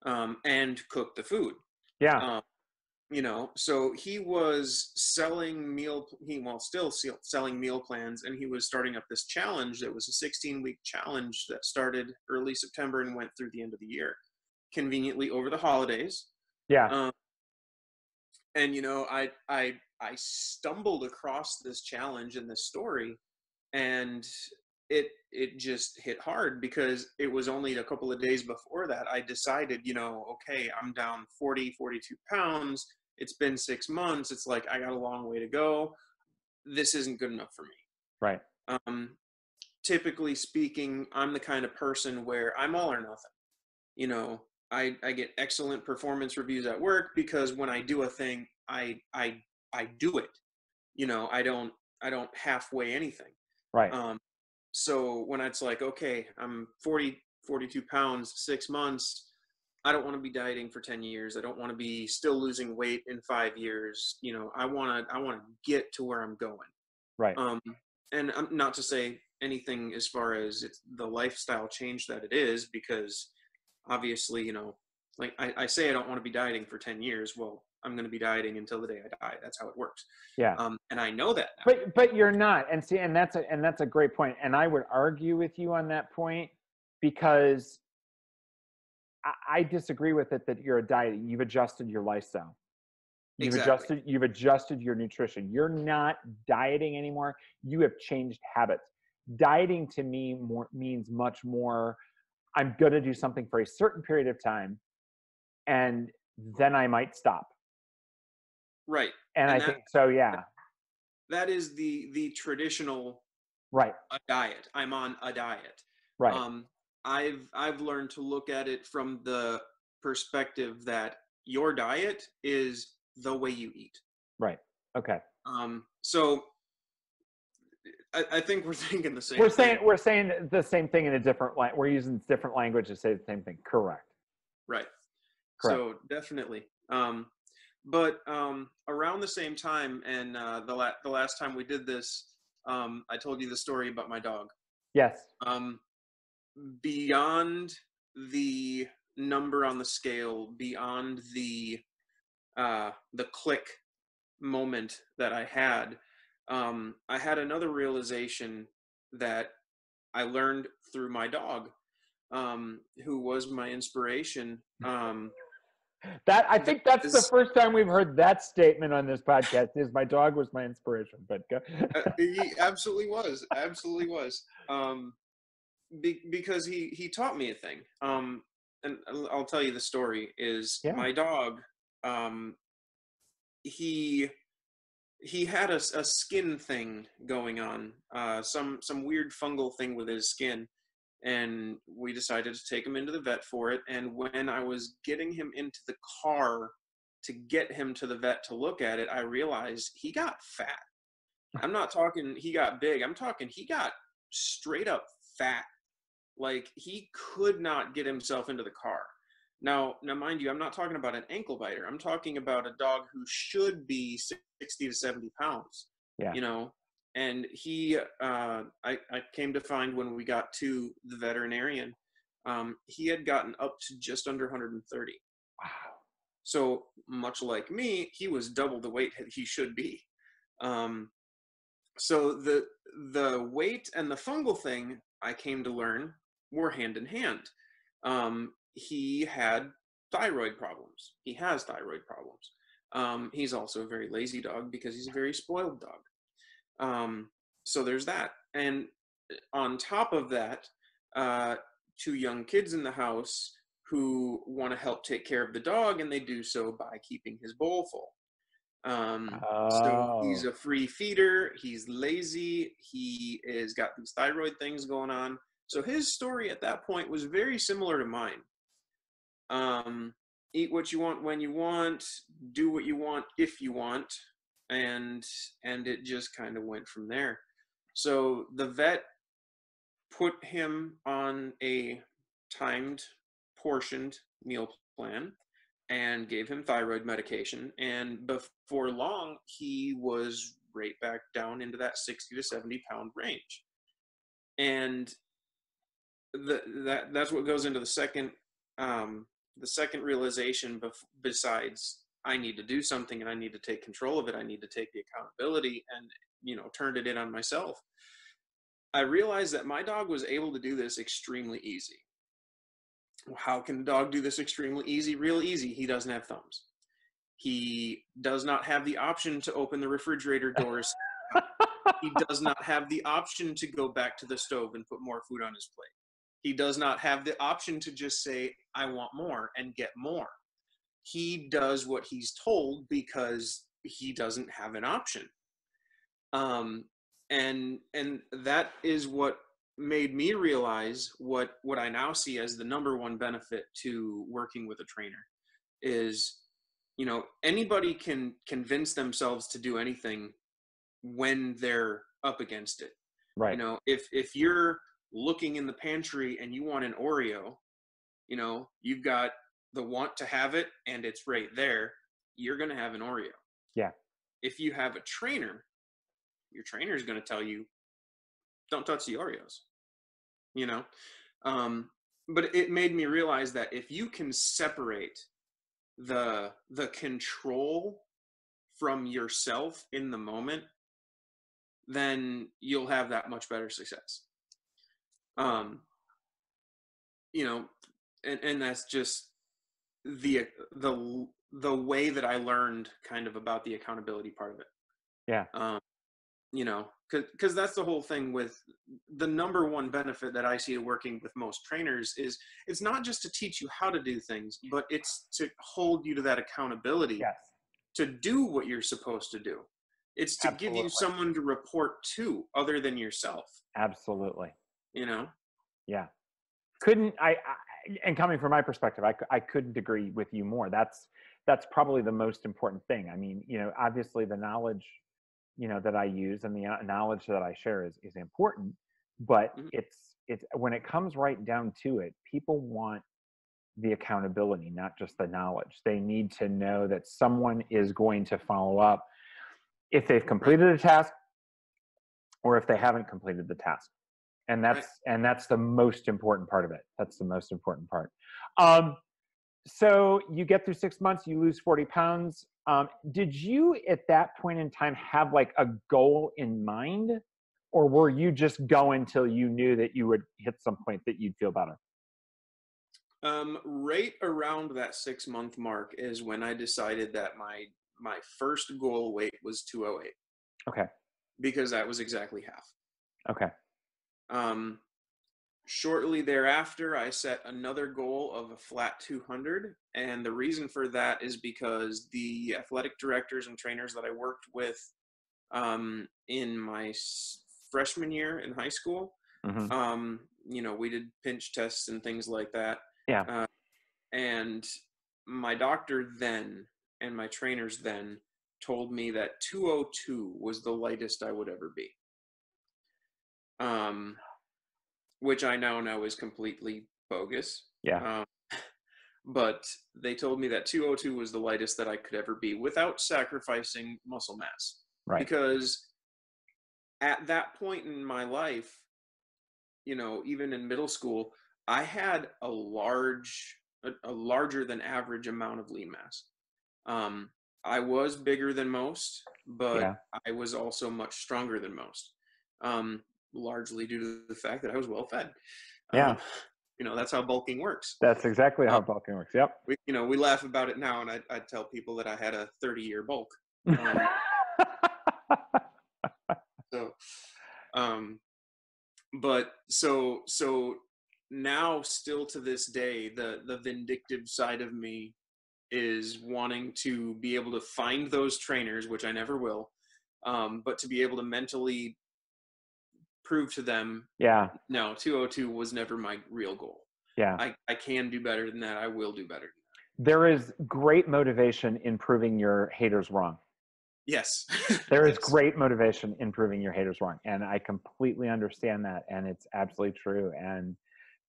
[SPEAKER 2] and cook the food.
[SPEAKER 1] Yeah.
[SPEAKER 2] Um, so he was selling still selling meal plans, and he was starting up this challenge that was a 16-week challenge that started early September and went through the end of the year, conveniently over the holidays.
[SPEAKER 1] Yeah.
[SPEAKER 2] um, and I stumbled across this challenge and this story, and it just hit hard because it was only a couple of days before that I decided, okay, I'm down 42 pounds. It's been 6 months. It's like, I got a long way to go. This isn't good enough for
[SPEAKER 1] Right.
[SPEAKER 2] me. Typically speaking, I'm the kind of person where I'm all or nothing. you know I get excellent performance reviews at work because when I do a thing, I do it. I don't halfway anything.
[SPEAKER 1] Right.
[SPEAKER 2] um so when it's like, okay, I'm 42 pounds, 6 months, I don't want to be dieting for 10 years. I don't want to be still losing weight in 5 years. I want to get to where I'm going.
[SPEAKER 1] Right.
[SPEAKER 2] um and I'm not to say anything as far as it's the lifestyle change that it is, because obviously, like I say I don't want to be dieting for 10 years. Well, I'm going to be dieting until the day I die. That's how it works.
[SPEAKER 1] Yeah.
[SPEAKER 2] And I know that now.
[SPEAKER 1] But you're not. And see, and that's a great point. And I would argue with you on that point because I disagree with it that you're a diet. You've adjusted your lifestyle.
[SPEAKER 2] Exactly.
[SPEAKER 1] You've adjusted your nutrition. You're not dieting anymore. You have changed habits. Dieting to me means much more. I'm going to do something for a certain period of time, and then I might stop.
[SPEAKER 2] Right.
[SPEAKER 1] And I
[SPEAKER 2] And that
[SPEAKER 1] think so. Yeah.
[SPEAKER 2] that is the traditional
[SPEAKER 1] Right.
[SPEAKER 2] diet. I'm on a diet.
[SPEAKER 1] Right.
[SPEAKER 2] um I've learned to look at it from the perspective that your diet is the way you eat.
[SPEAKER 1] Right. Okay.
[SPEAKER 2] So I think we're thinking the
[SPEAKER 1] We're
[SPEAKER 2] same
[SPEAKER 1] saying
[SPEAKER 2] thing.
[SPEAKER 1] we're saying the same thing in a different line. We're using different language to say the same thing. Correct.
[SPEAKER 2] Right.
[SPEAKER 1] Correct.
[SPEAKER 2] So definitely. But around the same time, and the last time we did this, I told you the story about my dog.
[SPEAKER 1] Yes.
[SPEAKER 2] Um, Beyond the number on the scale, beyond the click moment that I had another realization that I learned through my dog, who was my inspiration.
[SPEAKER 1] That I
[SPEAKER 2] That
[SPEAKER 1] think that's the
[SPEAKER 2] is,
[SPEAKER 1] first time we've heard that statement on this podcast. Is my dog was my inspiration, but go.
[SPEAKER 2] he absolutely was, absolutely was. Because he taught me a thing. And I'll tell you the story. Is
[SPEAKER 1] Yeah.
[SPEAKER 2] my dog? Um, he he had a skin thing going on, some weird fungal thing with his skin, and we decided to take him into the vet for it. And when I was getting him into the car to get him to the vet to look at it, I realized he got fat. I'm not talking he got big. I'm talking he got straight up fat. Like he could not get himself into the car. Now, mind you, I'm not talking about an ankle biter. I'm talking about a dog who should be 60 to 70 pounds,
[SPEAKER 1] Yeah.
[SPEAKER 2] you know. And I came to find when we got to the veterinarian, he had gotten up to just under 130.
[SPEAKER 1] Wow.
[SPEAKER 2] So much like me, he was double the weight he should be. Um, so the weight and the fungal thing, I came to learn, were hand in hand. He had thyroid problems. He has thyroid problems. He's also a very lazy dog because he's a very spoiled dog. So there's that. And on top of that, two young kids in the house who want to help take care of the dog, and they do so by keeping his bowl full. So he's
[SPEAKER 1] Oh.
[SPEAKER 2] a free feeder. He's lazy. He is got these thyroid things going on. So his story at that point was very similar to mine. Eat what you want when you want, do what you want if you want, and it just kind of went from there. So the vet put him on a timed, portioned meal plan and gave him thyroid medication. And before long, he was right back down into that 60 to 70 pound range. And that's what goes into the second realization, besides I need to do something and I need to take control of it, I need to take the accountability and, turned it in on myself. I realized that my dog was able to do this extremely easy. How can a dog do this extremely easy? Real easy. He doesn't have thumbs. He does not have the option to open the refrigerator doors. He does not have the option to go back to the stove and put more food on his plate. He does not have the option to just say, I want more and get more. He does what he's told because he doesn't have an option. And that is what made me realize what I now see as the number one benefit to working with a trainer is, anybody can convince themselves to do anything when they're up against it.
[SPEAKER 1] Right.
[SPEAKER 2] If you're looking in the pantry and you want an Oreo, you've got the want to have it and it's right there, you're going to have an Oreo.
[SPEAKER 1] Yeah.
[SPEAKER 2] If you have a trainer, your trainer is going to tell you, don't touch the Oreos, but it made me realize that if you can separate the control from yourself in the moment, then you'll have that much better success. And that's just the way that I learned kind of about the accountability part of it.
[SPEAKER 1] Yeah.
[SPEAKER 2] Because that's the whole thing with the number one benefit that I see to working with most trainers is it's not just to teach you how to do things, but it's to hold you to that accountability.
[SPEAKER 1] Yes.
[SPEAKER 2] To do what you're supposed to do. It's to
[SPEAKER 1] Absolutely.
[SPEAKER 2] give you someone to report to other than yourself.
[SPEAKER 1] Absolutely.
[SPEAKER 2] Yeah.
[SPEAKER 1] And coming from my perspective, I couldn't agree with you more. That's probably the most important thing. I mean, obviously the knowledge, that I use and the knowledge that I share is important, but
[SPEAKER 2] Mm-hmm.
[SPEAKER 1] it's when it comes right down to it, people want the accountability, not just the knowledge. They need to know that someone is going to follow up if they've completed a task or if they haven't completed the task. And that's the most important part of it. That's the most important part. So you get through 6 months, you lose 40 pounds. Did you at that point in time have like a goal in mind, or were you just going till you knew that you would hit some point that you'd feel better?
[SPEAKER 2] Right around that 6-month mark is when I decided that my first goal weight was 208.
[SPEAKER 1] Okay.
[SPEAKER 2] Because that was exactly half.
[SPEAKER 1] Okay.
[SPEAKER 2] Shortly thereafter, I set another goal of a flat 200. And the reason for that is because the athletic directors and trainers that I worked with in my freshman year in high school.
[SPEAKER 1] Hmm.
[SPEAKER 2] We did pinch tests and things like that.
[SPEAKER 1] Yeah.
[SPEAKER 2] And my doctor then and my trainers then told me that 202 was the lightest I would ever be. Which I now know is completely bogus.
[SPEAKER 1] Yeah.
[SPEAKER 2] But they told me that 202 was the lightest that I could ever be without sacrificing muscle mass.
[SPEAKER 1] Right.
[SPEAKER 2] Because at that point in my life, even in middle school, I had a larger than average amount of lean mass. I was bigger than most, but
[SPEAKER 1] Yeah.
[SPEAKER 2] I was also much stronger than most, largely due to the fact that I was well fed.
[SPEAKER 1] Yeah.
[SPEAKER 2] That's how bulking works.
[SPEAKER 1] That's exactly how bulking works. Yep.
[SPEAKER 2] We laugh about it now, and I tell people that I had a 30-year bulk. So, but so now, still to this day, the vindictive side of me is wanting to be able to find those trainers, which I never will, but to be able to mentally prove to them,
[SPEAKER 1] Yeah.
[SPEAKER 2] no, 202 was never my real goal.
[SPEAKER 1] Yeah.
[SPEAKER 2] I can do better than that. I will do better than that.
[SPEAKER 1] There is great motivation in proving your haters wrong.
[SPEAKER 2] Yes.
[SPEAKER 1] There is
[SPEAKER 2] Yes.
[SPEAKER 1] great motivation in proving your haters wrong. And I completely understand that. And it's absolutely true. And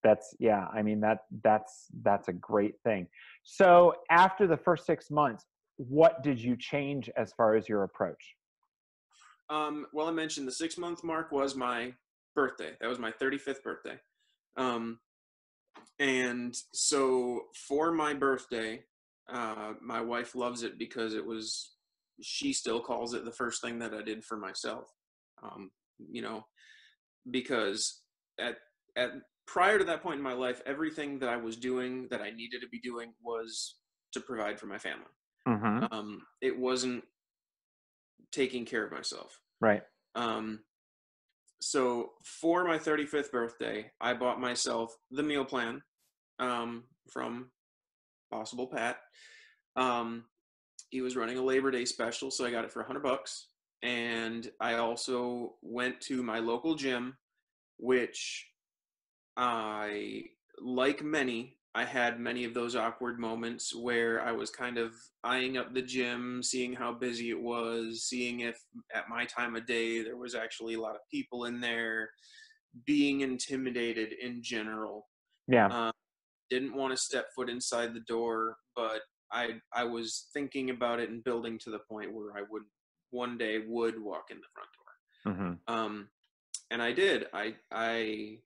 [SPEAKER 1] that's, yeah, I mean, that's a great thing. So after the first 6 months, what did you change as far as your approach?
[SPEAKER 2] Well, I mentioned the 6-month mark was my birthday. That was my 35th birthday. And so for my birthday, my wife loves it because she still calls it the first thing that I did for myself. Um, you know, because at prior to that point in my life, everything that I was doing that I needed to be doing was to provide for my family.
[SPEAKER 1] Mm-hmm.
[SPEAKER 2] It wasn't taking care of myself.
[SPEAKER 1] Right.
[SPEAKER 2] So for my 35th birthday, I bought myself the meal plan from Possible Pat. He was running a Labor Day special, so I got it for $100. And I also went to my local gym, which I had many of those awkward moments where I was kind of eyeing up the gym, seeing how busy it was, seeing if at my time of day there was actually a lot of people in there, being intimidated in general.
[SPEAKER 1] Yeah.
[SPEAKER 2] Didn't want to step foot inside the door, but I was thinking about it and building to the point where I would one day would walk in the front door.
[SPEAKER 1] Mm-hmm.
[SPEAKER 2] And I did. I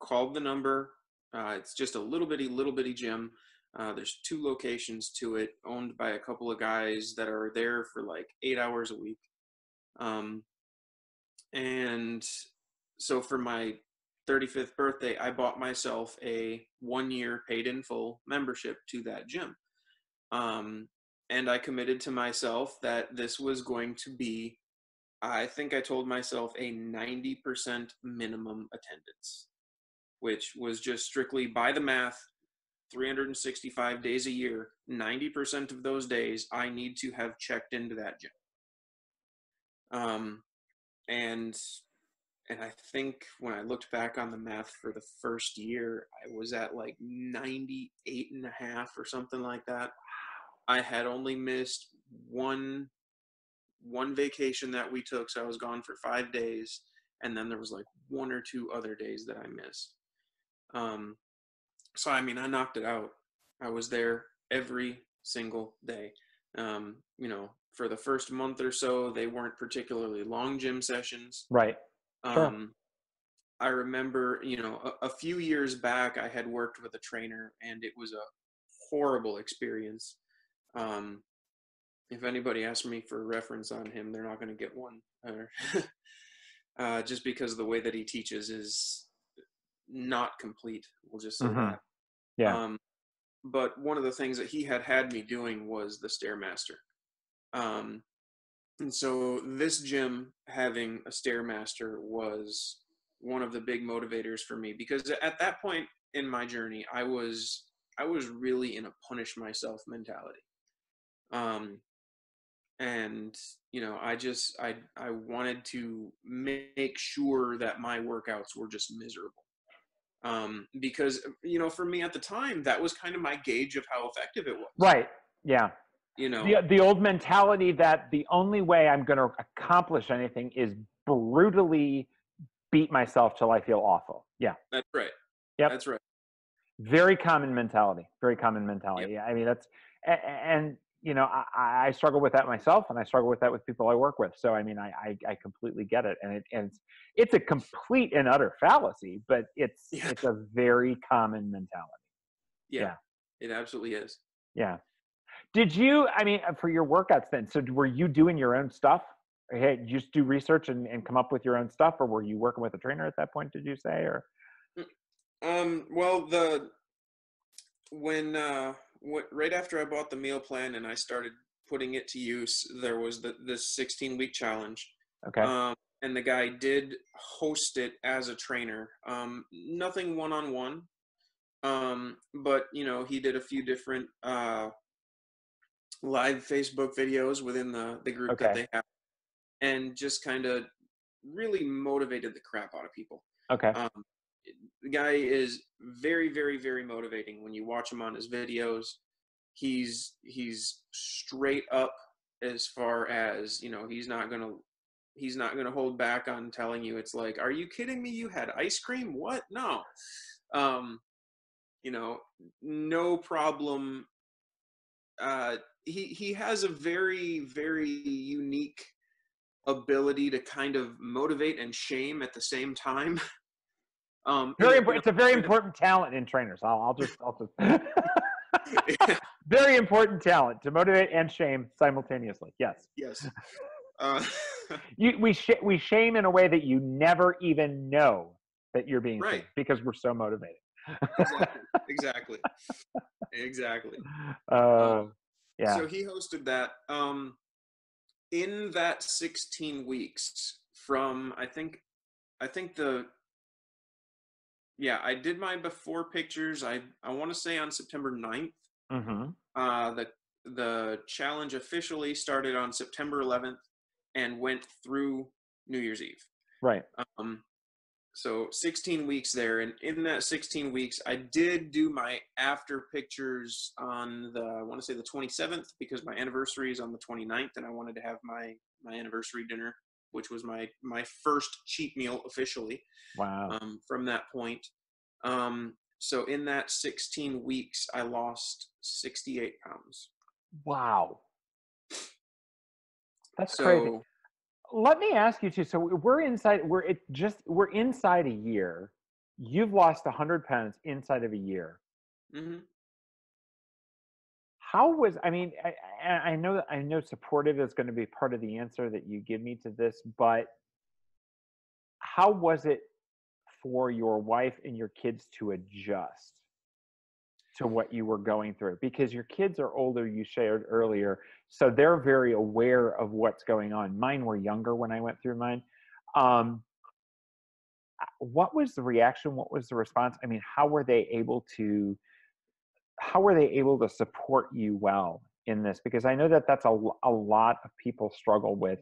[SPEAKER 2] called the number. It's just a little bitty gym. There's 2 locations to it, owned by a couple of guys that are there for like 8 hours a week. And so for my 35th birthday, I bought myself a 1-year paid in full membership to that gym. And I committed to myself that this was going to be, I think I told myself, a 90% minimum attendance, which was just strictly by the math, 365 days a year, 90% of those days, I need to have checked into that gym. And I think when I looked back on the math for the first year, I was at like 98.5 or something like that. I had only missed one vacation that we took, so I was gone for 5 days, and then there was like 1 or 2 other days that I missed. So I mean, I knocked it out. I was there every single day. For the first month or so, they weren't particularly long gym sessions.
[SPEAKER 1] Right. Sure.
[SPEAKER 2] I remember, a few years back, I had worked with a trainer, and it was a horrible experience. If anybody asks me for a reference on him, they're not going to get one. Just because the way that he teaches is not complete. We'll just say
[SPEAKER 1] Mm-hmm.
[SPEAKER 2] that.
[SPEAKER 1] Yeah.
[SPEAKER 2] But one of the things that he had me doing was the Stairmaster. And so this gym having a Stairmaster was one of the big motivators for me, because at that point in my journey, I was really in a punish myself mentality. and I wanted to make sure that my workouts were just miserable. Because for me at the time, that was kind of my gauge of how effective it was.
[SPEAKER 1] Right. Yeah.
[SPEAKER 2] You know,
[SPEAKER 1] The old mentality that the only way I'm going to accomplish anything is brutally beat myself till I feel awful. Yeah.
[SPEAKER 2] that's right.
[SPEAKER 1] Yep.
[SPEAKER 2] That's right.
[SPEAKER 1] Very common mentality. Very common
[SPEAKER 2] Yep.
[SPEAKER 1] mentality. Yeah. I mean, that's, and, I struggle with that myself, and I struggle with that with people I work with. So, I mean, I completely get it. And it's a complete and utter fallacy, but it's
[SPEAKER 2] Yeah.
[SPEAKER 1] a very common mentality.
[SPEAKER 2] Yeah.
[SPEAKER 1] Yeah.
[SPEAKER 2] It absolutely is.
[SPEAKER 1] Yeah. Did you, I mean, for your workouts then, so were you doing your own stuff? Or did you just do research and come up with your own stuff, or were you working with a trainer at that point, did you say, or?
[SPEAKER 2] Well, when right after I bought the meal plan and I started putting it to use, there was this 16-week challenge.
[SPEAKER 1] Okay.
[SPEAKER 2] And the guy did host it as a trainer. Nothing one-on-one. But he did a few different live Facebook videos within the group that
[SPEAKER 1] Okay.
[SPEAKER 2] they have, and just kind of really motivated the crap out of people.
[SPEAKER 1] Okay.
[SPEAKER 2] Um, the guy is very, very, very motivating. When you watch him on his videos, he's straight up as far as, he's not gonna hold back on telling you. It's like, are you kidding me? You had ice cream? What? No. Um, no problem. He has a very, very unique ability to kind of motivate and shame at the same time.
[SPEAKER 1] Very important. It's a very important talent in trainers. I'll just very important talent to motivate and shame simultaneously. Yes.
[SPEAKER 2] Yes. Uh,
[SPEAKER 1] We shame in a way that you never even know that you're being
[SPEAKER 2] right.
[SPEAKER 1] shamed, because we're so motivated.
[SPEAKER 2] Exactly.
[SPEAKER 1] Yeah.
[SPEAKER 2] So he hosted that. In that 16 weeks from, I think I did my before pictures. I want to say on September 9th.
[SPEAKER 1] Mm-hmm.
[SPEAKER 2] The challenge officially started on September 11th and went through New Year's Eve.
[SPEAKER 1] Right.
[SPEAKER 2] So 16 weeks there, and in that 16 weeks, I did do my after pictures on I want to say the 27th, because my anniversary is on the 29th, and I wanted to have my anniversary dinner, which was my first cheat meal officially.
[SPEAKER 1] Wow.
[SPEAKER 2] From that point. So in that 16 weeks, I lost 68 pounds.
[SPEAKER 1] Wow. That's crazy.
[SPEAKER 2] So
[SPEAKER 1] Let me ask you too. So we're inside a year. You've lost 100 pounds inside of a year.
[SPEAKER 2] mhm.
[SPEAKER 1] How was, I mean, I know supportive is going to be part of the answer that you give me to this, but how was it for your wife and your kids to adjust to what you were going through? Because your kids are older, you shared earlier, so they're very aware of what's going on. Mine were younger when I went through mine. What was the reaction? What was the response? I mean, how were they able to support you well in this? Because I know that that's a lot of people struggle with.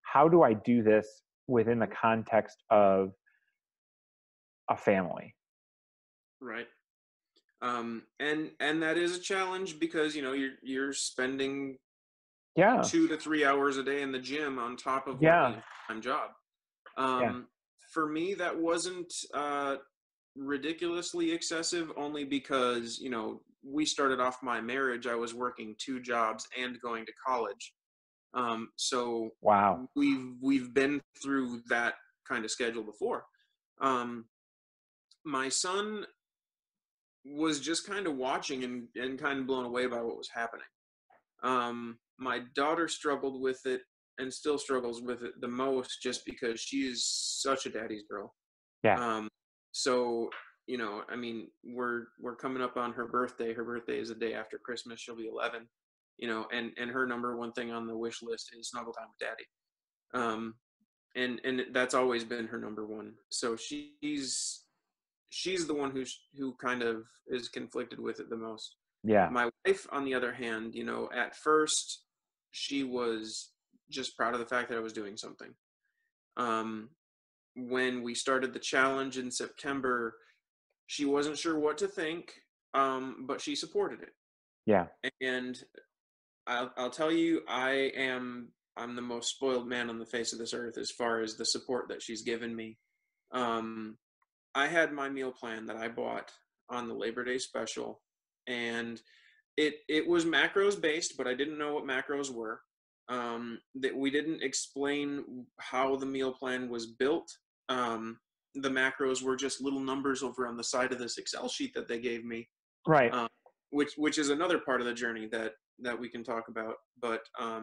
[SPEAKER 1] How do I do this within the context of a family?
[SPEAKER 2] Right. And that is a challenge, because you're spending
[SPEAKER 1] Yeah.
[SPEAKER 2] 2 to 3 hours a day in the gym on top of
[SPEAKER 1] Yeah.
[SPEAKER 2] working a full-time job.
[SPEAKER 1] Yeah.
[SPEAKER 2] For me, that wasn't ridiculously excessive, only because we started off my marriage. I was working 2 jobs and going to college. So
[SPEAKER 1] Wow.
[SPEAKER 2] we've been through that kind of schedule before. My son was just kind of watching and kind of blown away by what was happening. My daughter struggled with it and still struggles with it the most, just because she is such a daddy's girl.
[SPEAKER 1] Yeah.
[SPEAKER 2] So I mean, we're coming up on her birthday. Her birthday is the day after Christmas. She'll be 11. And her number one thing on the wish list is snuggle time with daddy. And that's always been her number one. So she's the one who kind of is conflicted with it the most.
[SPEAKER 1] Yeah.
[SPEAKER 2] My wife, on the other hand, at first, she was just proud of the fact that I was doing something. Um, when we started the challenge in September, she wasn't sure what to think, but she supported it.
[SPEAKER 1] Yeah.
[SPEAKER 2] And I'll tell you, I'm the most spoiled man on the face of this earth as far as the support that she's given me. Um, I had my meal plan that I bought on the Labor Day special, and it was macros based, but I didn't know what macros were. That we didn't explain how the meal plan was built. The macros were just little numbers over on the side of this Excel sheet that they gave me,
[SPEAKER 1] Right.
[SPEAKER 2] um, which is another part of the journey that we can talk about. But I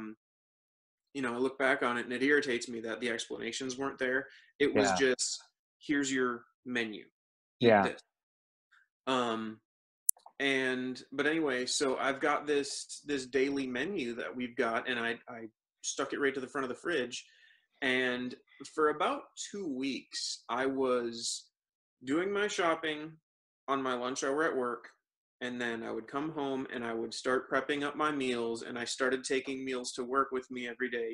[SPEAKER 2] look back on it and it irritates me that the explanations weren't there. It was
[SPEAKER 1] Yeah.
[SPEAKER 2] just, here's your menu, eat
[SPEAKER 1] Yeah.
[SPEAKER 2] this. But anyway, so I've got this daily menu that we've got, and I stuck it right to the front of the fridge. And for about 2 weeks, I was doing my shopping on my lunch hour at work, and then I would come home and I would start prepping up my meals, and I started taking meals to work with me every day.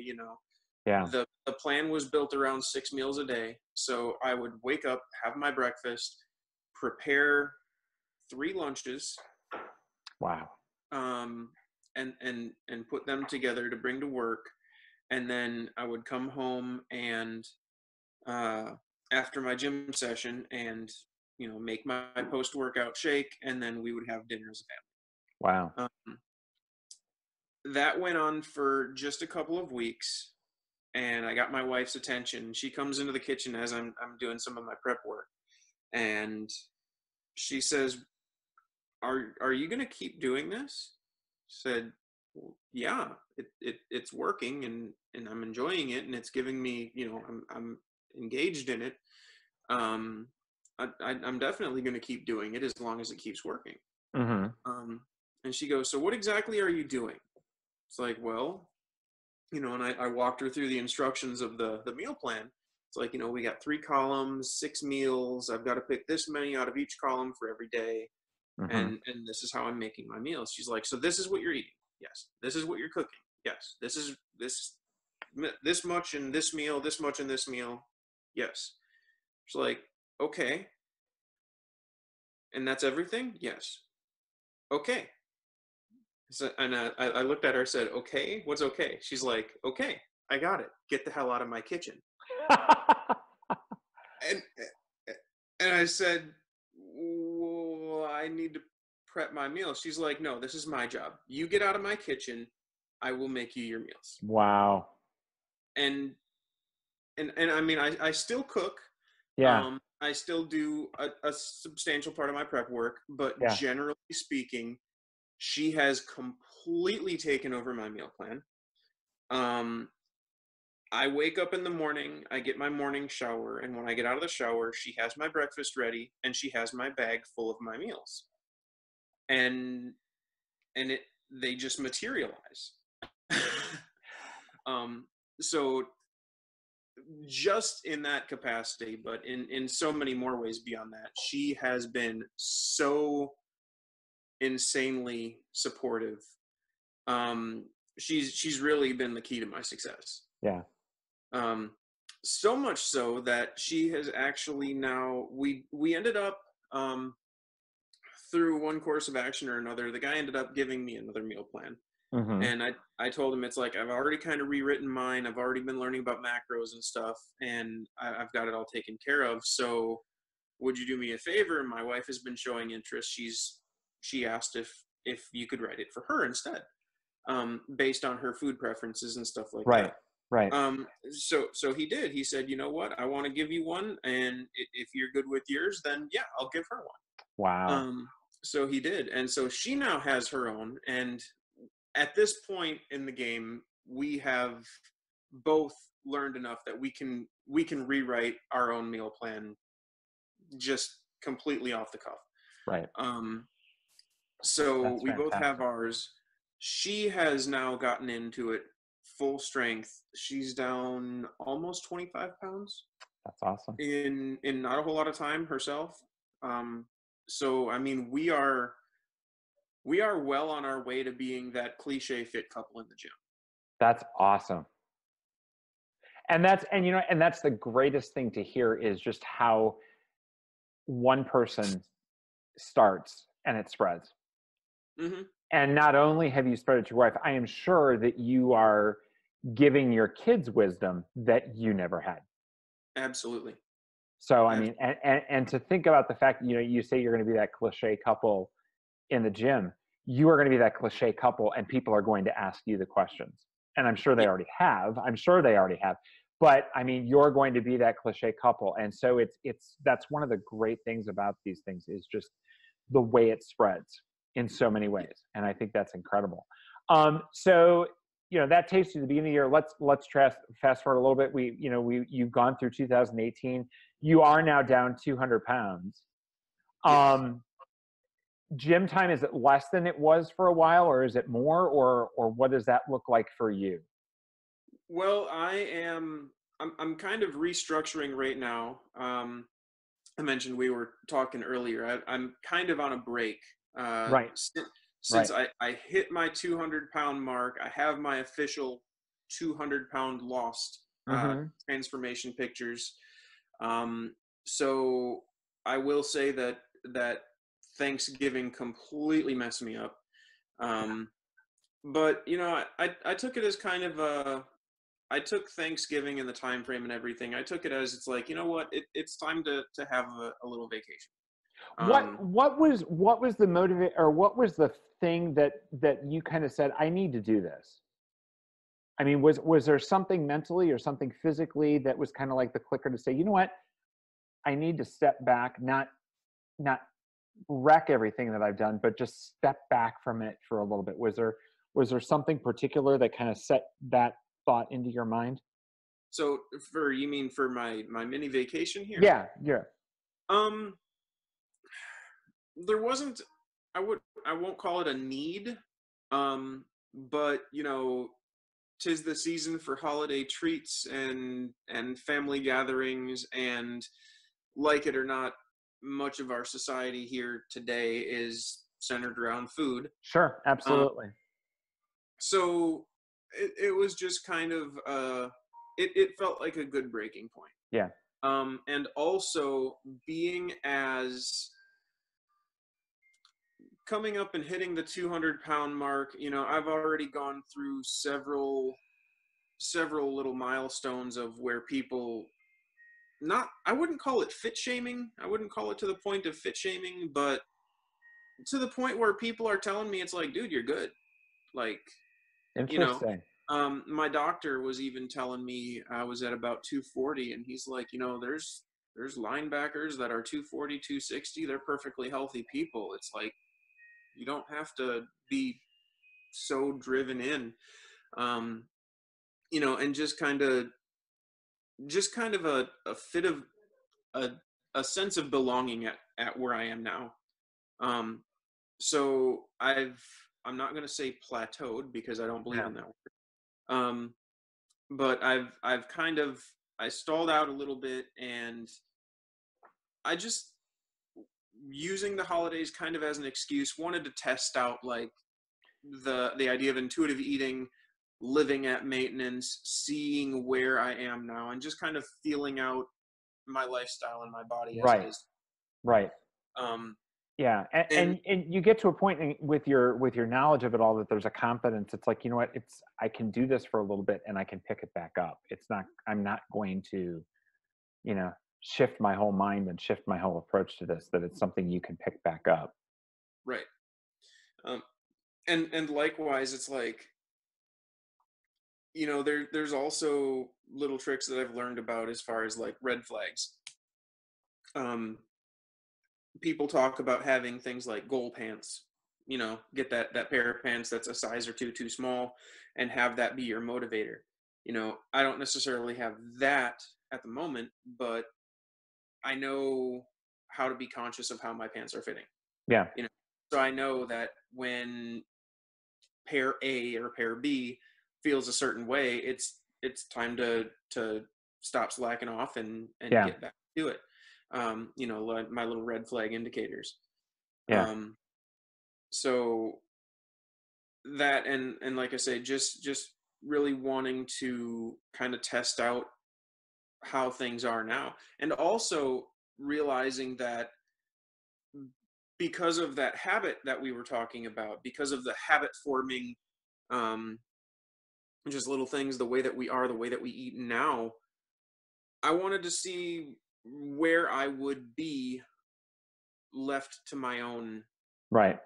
[SPEAKER 1] Yeah.
[SPEAKER 2] The plan was built around 6 meals a day. So I would wake up, have my breakfast, prepare 3 lunches,
[SPEAKER 1] Wow.
[SPEAKER 2] and put them together to bring to work. And then I would come home and after my gym session and make my post workout shake, and then we would have dinner as
[SPEAKER 1] Wow.
[SPEAKER 2] a family. That went on for just a couple of weeks, and I got my wife's attention. She comes into the kitchen as I'm doing some of my prep work, and she says, "Are you going to keep doing this?" I said, well, "Yeah, it's working, and I'm enjoying it, and it's giving me, I'm engaged in it. I'm definitely going to keep doing it as long as it keeps working."
[SPEAKER 1] Mm-hmm.
[SPEAKER 2] And she goes, "So what exactly are you doing?" It's like, well, and I walked her through the instructions of the meal plan. It's like, we got 3 columns, 6 meals. I've got to pick this many out of each column for every day.
[SPEAKER 1] Mm-hmm.
[SPEAKER 2] And this is how I'm making my meals. She's like, "So this is what you're eating?" "Yes." "This is what you're cooking?" "Yes." This much in this meal, this much in this meal?" "Yes." She's like, "Okay. And that's everything?" "Yes." "Okay." So, and I looked at her, said, "Okay, what's okay?" She's like, "Okay, I got it. Get the hell out of my kitchen." And and I said, "Well, I need to prep my meals." She's like, "No, this is my job. You get out of my kitchen. I will make you your meals."
[SPEAKER 1] Wow.
[SPEAKER 2] And I mean, I still cook.
[SPEAKER 1] Yeah.
[SPEAKER 2] I still do a substantial part of my prep work, but
[SPEAKER 1] Yeah.
[SPEAKER 2] generally speaking, she has completely taken over my meal plan. Um, I wake up in the morning, I get my morning shower, and when I get out of the shower, she has my breakfast ready and she has my bag full of my meals. And they just materialize. um so just in that capacity, but in so many more ways beyond that, she has been so insanely supportive. um she's really been the key to my success.
[SPEAKER 1] Yeah.
[SPEAKER 2] um so much so that she has actually now, we ended up, through one course of action or another, the guy ended up giving me another meal plan.
[SPEAKER 1] Mm-hmm.
[SPEAKER 2] And I told him, it's like, I've already kind of rewritten mine. I've already been learning about macros and stuff, and I've got it all taken care of. So would you do me a favor? My wife has been showing interest. She asked if you could write it for her instead, based on her food preferences and stuff like
[SPEAKER 1] Right.
[SPEAKER 2] that.
[SPEAKER 1] Right.
[SPEAKER 2] So he did. He said, "You know what? I want to give you one, and if you're good with yours, then yeah, I'll give her one."
[SPEAKER 1] Wow.
[SPEAKER 2] So he did, and so she now has her own. And at this point in the game, we have both learned enough that we can rewrite our own meal plan just completely off the cuff.
[SPEAKER 1] Right.
[SPEAKER 2] So
[SPEAKER 1] That's
[SPEAKER 2] we both have
[SPEAKER 1] fantastic.
[SPEAKER 2] ours. She has now gotten into it full strength. She's down almost 25 pounds
[SPEAKER 1] That's awesome.
[SPEAKER 2] in not a whole lot of time herself. So I mean, we are well on our way to being that cliche fit couple in the gym.
[SPEAKER 1] That's awesome. And that's, and you know, and that's the greatest thing to hear is just how one person starts and it spreads.
[SPEAKER 2] Hmm.
[SPEAKER 1] And not only have you spread it to your wife, I am sure that you are giving your kids wisdom that you never had.
[SPEAKER 2] Absolutely.
[SPEAKER 1] So, I
[SPEAKER 2] Abs-
[SPEAKER 1] mean, and to think about the fact, you know, you say you're going to be that cliche couple in the gym, you are going to be that cliche couple and people are going to ask you the questions. And I'm sure they
[SPEAKER 2] yeah,
[SPEAKER 1] already have. I'm sure they already have. But I mean, you're going to be that cliche couple. And so that's one of the great things about these things is just the way it spreads in so many
[SPEAKER 2] yeah.
[SPEAKER 1] ways. And I think that's incredible. So you know that takes you to the beginning of the year. Let's fast forward a little bit. You've gone through 2018. You are now down 200 pounds.
[SPEAKER 2] Yes.
[SPEAKER 1] Um, Gym time, is it less than it was for a while, or is it more, or what does that look like for you?
[SPEAKER 2] Well, I'm kind of restructuring right now. I mentioned we were talking earlier. I'm kind of on a break.
[SPEAKER 1] Right,
[SPEAKER 2] Since
[SPEAKER 1] right.
[SPEAKER 2] I hit my 200-pound mark, I have my official 200-pound lost
[SPEAKER 1] Mm-hmm.
[SPEAKER 2] transformation pictures. Um, so I will say that Thanksgiving completely messed me up. Um, but I took it as kind of a I took Thanksgiving and the time frame and everything. I took it as it's like, you know what, it's time to have a little vacation. Um,
[SPEAKER 1] What was the motivate, or what was the thing that you kind of said, I need to do this? I mean, was there something mentally or something physically that was kind of like the clicker to say, you know what, I need to step back, not wreck everything that I've done, but just step back from it for a little bit? Was there something particular that kind of set that thought into your mind?
[SPEAKER 2] so for you mean for my mini vacation here?
[SPEAKER 1] Yeah, yeah.
[SPEAKER 2] Um, there wasn't. I won't call it a need. But 'tis the season for holiday treats and family gatherings, and like it or not, much of our society here today is centered around food.
[SPEAKER 1] Sure,
[SPEAKER 2] Um,
[SPEAKER 1] absolutely.
[SPEAKER 2] so it was just kind of it felt like a good breaking point.
[SPEAKER 1] Yeah.
[SPEAKER 2] And also being as coming up and hitting the 200-pound mark, I've already gone through several little milestones of where people, not, I wouldn't call it fit shaming. I wouldn't call it to the point of fit shaming, but to the point where people are telling me it's like, dude, you're good. Like, you know,
[SPEAKER 1] Interesting.
[SPEAKER 2] my doctor was even telling me I was at about 240, and he's like, there's linebackers that are 240, 260. They're perfectly healthy people. It's like, you don't have to be so driven in. Um, and just kind of a fit of a, a sense of belonging at where I am now. Um, so I'm not going to say plateaued because I don't believe
[SPEAKER 1] Yeah.
[SPEAKER 2] in that word. But I've kind of, I stalled out a little bit, and I just, using the holidays kind of as an excuse, wanted to test out like the idea of intuitive eating, living at maintenance, seeing where I am now, and just kind of feeling out my lifestyle and my body as it
[SPEAKER 1] Right.
[SPEAKER 2] is.
[SPEAKER 1] Right.
[SPEAKER 2] Um,
[SPEAKER 1] Yeah. And,
[SPEAKER 2] and
[SPEAKER 1] and and you get to a point with your knowledge of it all that there's a confidence. It's like, you know what, I can do this for a little bit and I can pick it back up. I'm not going to, you know, shift my whole mind and shift my whole approach to this, that it's something you can pick back up.
[SPEAKER 2] right. Um, and likewise, it's like, there's also little tricks that I've learned about as far as like red flags. Um, People talk about having things like goal pants. Get that pair of pants that's a size or two too small, and have that be your motivator. I don't necessarily have that at the moment, but I know how to be conscious of how my pants are fitting.
[SPEAKER 1] Yeah.
[SPEAKER 2] You know, so I know that when pair A or pair B feels a certain way, it's time to stop slacking off and
[SPEAKER 1] Yeah.
[SPEAKER 2] get back to it. Like my little red flag indicators.
[SPEAKER 1] Yeah.
[SPEAKER 2] So that, and like I say, just really wanting to kind of test out how things are now, and also realizing that because of that habit that we were talking about, because of the habit forming, um, just little things, the way that we are, the way that we eat now, I wanted to see where I would be left to my own
[SPEAKER 1] Right.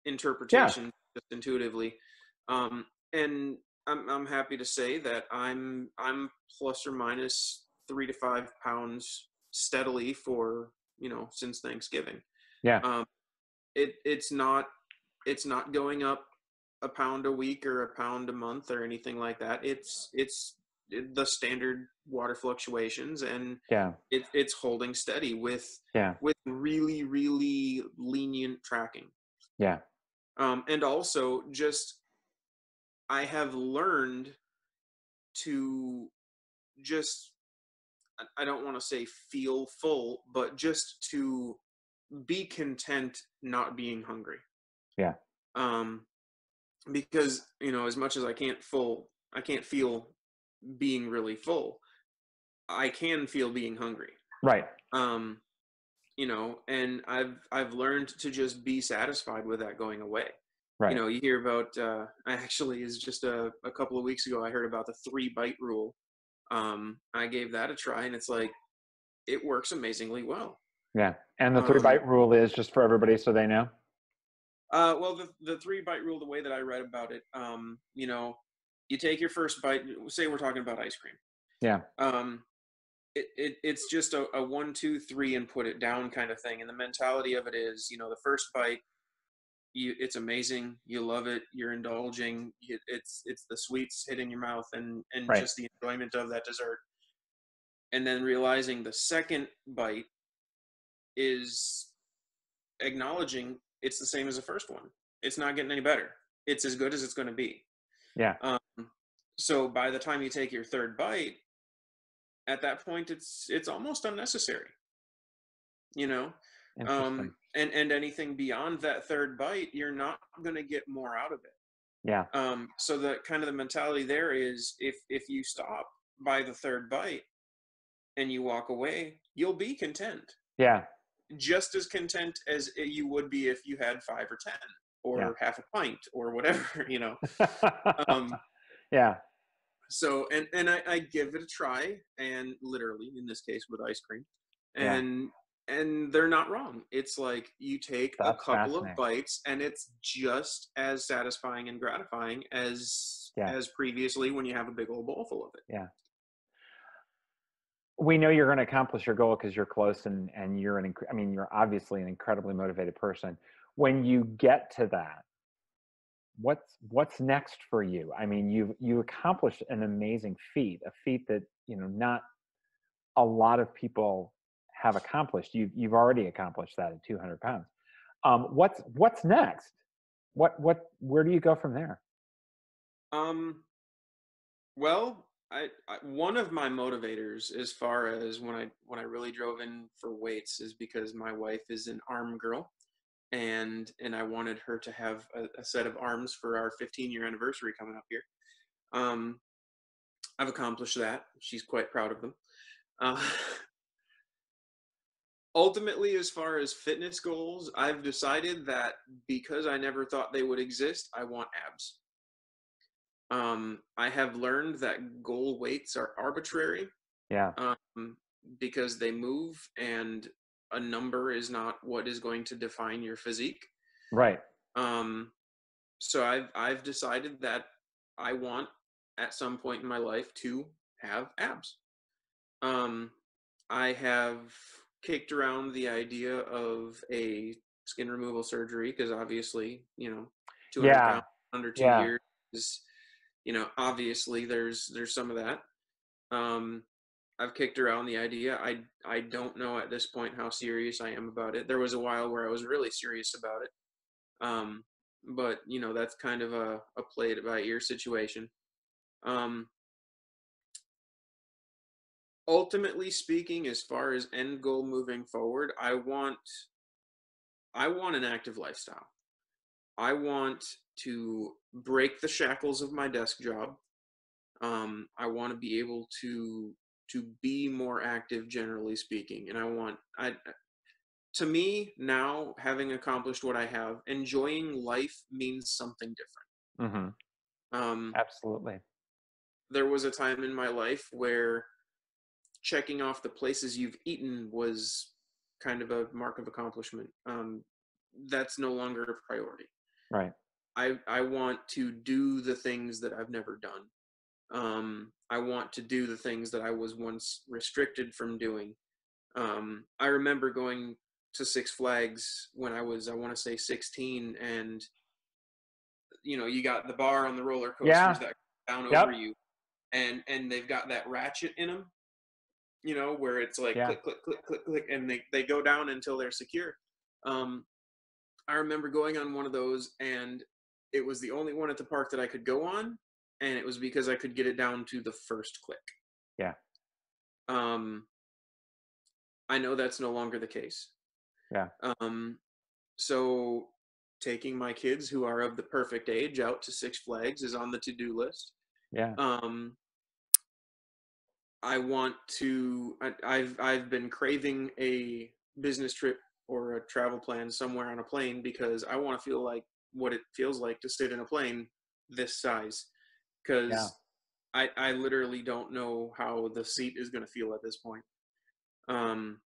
[SPEAKER 1] Yeah.
[SPEAKER 2] interpretation, just intuitively. And I'm happy to say that I'm plus or minus 3 to 5 pounds steadily for, since Thanksgiving.
[SPEAKER 1] Yeah.
[SPEAKER 2] Um, it's not going up a pound a week or a pound a month or anything like that. It's the standard water fluctuations, and
[SPEAKER 1] Yeah.
[SPEAKER 2] it's holding steady with
[SPEAKER 1] Yeah.
[SPEAKER 2] really really lenient tracking.
[SPEAKER 1] Yeah.
[SPEAKER 2] And also, just I have learned to just, I don't want to say feel full, but just to be content not being hungry.
[SPEAKER 1] Yeah.
[SPEAKER 2] Um, because as much as I can't feel being really full. I can feel being hungry.
[SPEAKER 1] Right.
[SPEAKER 2] Um, and I've learned to just be satisfied with that going away.
[SPEAKER 1] Right.
[SPEAKER 2] You hear about, I actually is just a couple of weeks ago I heard about the 3 bite rule. I gave that a try, and it's like it works amazingly well.
[SPEAKER 1] Yeah. And the three
[SPEAKER 2] Um,
[SPEAKER 1] bite rule is, just for everybody so they know.
[SPEAKER 2] well, the 3 bite rule, the way that I read about it, you take your first bite. Say we're talking about ice cream.
[SPEAKER 1] Yeah.
[SPEAKER 2] Um, it's just a 1, 2, 3 and put it down kind of thing. And the mentality of it is, the first bite, it's amazing, you love it, you're indulging, it's the sweets hitting your mouth, and
[SPEAKER 1] Right.
[SPEAKER 2] just the enjoyment of that dessert. And then realizing the second bite is acknowledging it's the same as the first one. It's not getting any better. It's as good as it's going to be.
[SPEAKER 1] Yeah.
[SPEAKER 2] Um, so by the time you take your third bite, at that point, it's almost unnecessary. you know
[SPEAKER 1] Interesting.
[SPEAKER 2] and anything beyond that third bite, you're not going to get more out of it.
[SPEAKER 1] Yeah.
[SPEAKER 2] So the kind of the mentality there is, if you stop by the third bite and you walk away, you'll be content,
[SPEAKER 1] Yeah.
[SPEAKER 2] just as content as you would be if you had 5 or 10
[SPEAKER 1] Yeah.
[SPEAKER 2] or half a pint or whatever. um
[SPEAKER 1] Yeah.
[SPEAKER 2] so I give it a try, and literally in this case with ice cream,
[SPEAKER 1] Yeah.
[SPEAKER 2] and they're not wrong. It's like you take a
[SPEAKER 1] That's
[SPEAKER 2] couple of
[SPEAKER 1] fascinating.
[SPEAKER 2] bites, and it's just as satisfying and gratifying as
[SPEAKER 1] Yeah.
[SPEAKER 2] previously when you have a big old bowl full of it.
[SPEAKER 1] Yeah. We know you're going to accomplish your goal because you're close, and you're I mean, you're obviously an incredibly motivated person. When you get to that, what's next for you? I mean, you accomplished an amazing feat, a feat that, not a lot of people have accomplished. You've already accomplished that at 200 pounds. What's next? Where do you go from there?
[SPEAKER 2] um well, one of my motivators, as far as when I really drove in for weights, is because my wife is an arm girl, and I wanted her to have a set of arms for our 15-year anniversary coming up here. um I've accomplished that. She's quite proud of them. Uh, Ultimately, as far as fitness goals, I've decided that because I never thought they would exist, I want abs. I have learned that goal weights are arbitrary,
[SPEAKER 1] Yeah.
[SPEAKER 2] um, because they move, and a number is not what is going to define your physique.
[SPEAKER 1] Right.
[SPEAKER 2] Um, so I've decided that I want, at some point in my life, to have abs. Um, I have kicked around the idea of a skin removal surgery because obviously, 200
[SPEAKER 1] Yeah.
[SPEAKER 2] pounds under two
[SPEAKER 1] Yeah.
[SPEAKER 2] years is, obviously there's some of that. Um, I've kicked around the idea. I don't know at this point how serious I am about it. There was a while where I was really serious about it. Um, but that's kind of a play it by ear situation. Um, Ultimately speaking, as far as end goal moving forward, I want an active lifestyle. I want to break the shackles of my desk job. I want to be able to be more active, generally speaking. And to me now, having accomplished what I have, enjoying life means something different.
[SPEAKER 1] Hmm.
[SPEAKER 2] Um,
[SPEAKER 1] Absolutely.
[SPEAKER 2] there was a time in my life where checking off the places you've eaten was kind of a mark of accomplishment. That's no longer a priority.
[SPEAKER 1] Right.
[SPEAKER 2] I want to do the things that I've never done. I want to do the things that I was once restricted from doing. I remember going to Six Flags when I want to say 16, and you got the bar on the roller coasters
[SPEAKER 1] Yeah.
[SPEAKER 2] that go down over
[SPEAKER 1] Yep.
[SPEAKER 2] you, and they've got that ratchet in them, where it's like
[SPEAKER 1] Yeah.
[SPEAKER 2] click, click, click, click, click, and they go down until they're secure. Um, I remember going on one of those, and it was the only one at the park that I could go on, and it was because I could get it down to the first click.
[SPEAKER 1] Yeah.
[SPEAKER 2] Um, I know that's no longer the case.
[SPEAKER 1] Yeah.
[SPEAKER 2] Um, so taking my kids who are of the perfect age out to Six Flags is on the to-do list.
[SPEAKER 1] Yeah.
[SPEAKER 2] Um, I want to. I've been craving a business trip or a travel plan somewhere on a plane because I want to feel like what it feels like to sit in a plane this size.
[SPEAKER 1] Yeah.
[SPEAKER 2] Because I literally don't know how the seat is going to feel at this point. Um,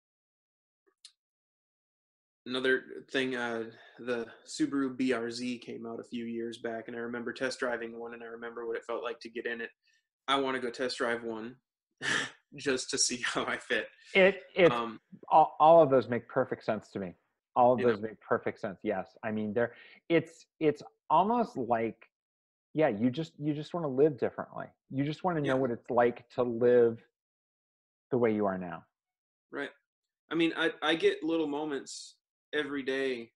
[SPEAKER 2] Another thing, the Subaru BRZ came out a few years back, and I remember test driving one, and I remember what it felt like to get in it. I want to go test drive one just to see how I fit.
[SPEAKER 1] It's
[SPEAKER 2] Um,
[SPEAKER 1] all of those make perfect sense to me. All of
[SPEAKER 2] you know,
[SPEAKER 1] those make perfect sense. Yes. I mean, it's almost like, yeah, you just want to live differently. You just want to know
[SPEAKER 2] yeah,
[SPEAKER 1] what it's like to live the way you are now.
[SPEAKER 2] right. I mean, I get little moments every day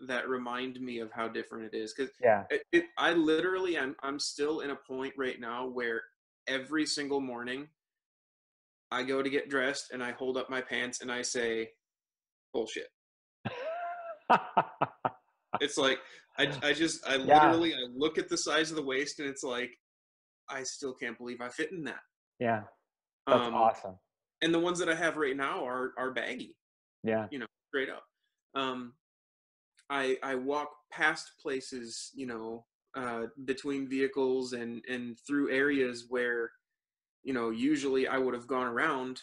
[SPEAKER 2] that remind me of how different it is because
[SPEAKER 1] Yeah.
[SPEAKER 2] I literally I'm still in a point right now where every single morning I go to get dressed and I hold up my pants and I say bullshit. It's like I
[SPEAKER 1] Yeah.
[SPEAKER 2] literally I look at the size of the waist and it's like I still can't believe I fit in that.
[SPEAKER 1] Yeah. That's
[SPEAKER 2] Um,
[SPEAKER 1] awesome.
[SPEAKER 2] and the ones that I have right now are baggy,
[SPEAKER 1] Yeah.
[SPEAKER 2] straight up. Um, I walk past places, between vehicles and through areas where usually I would have gone around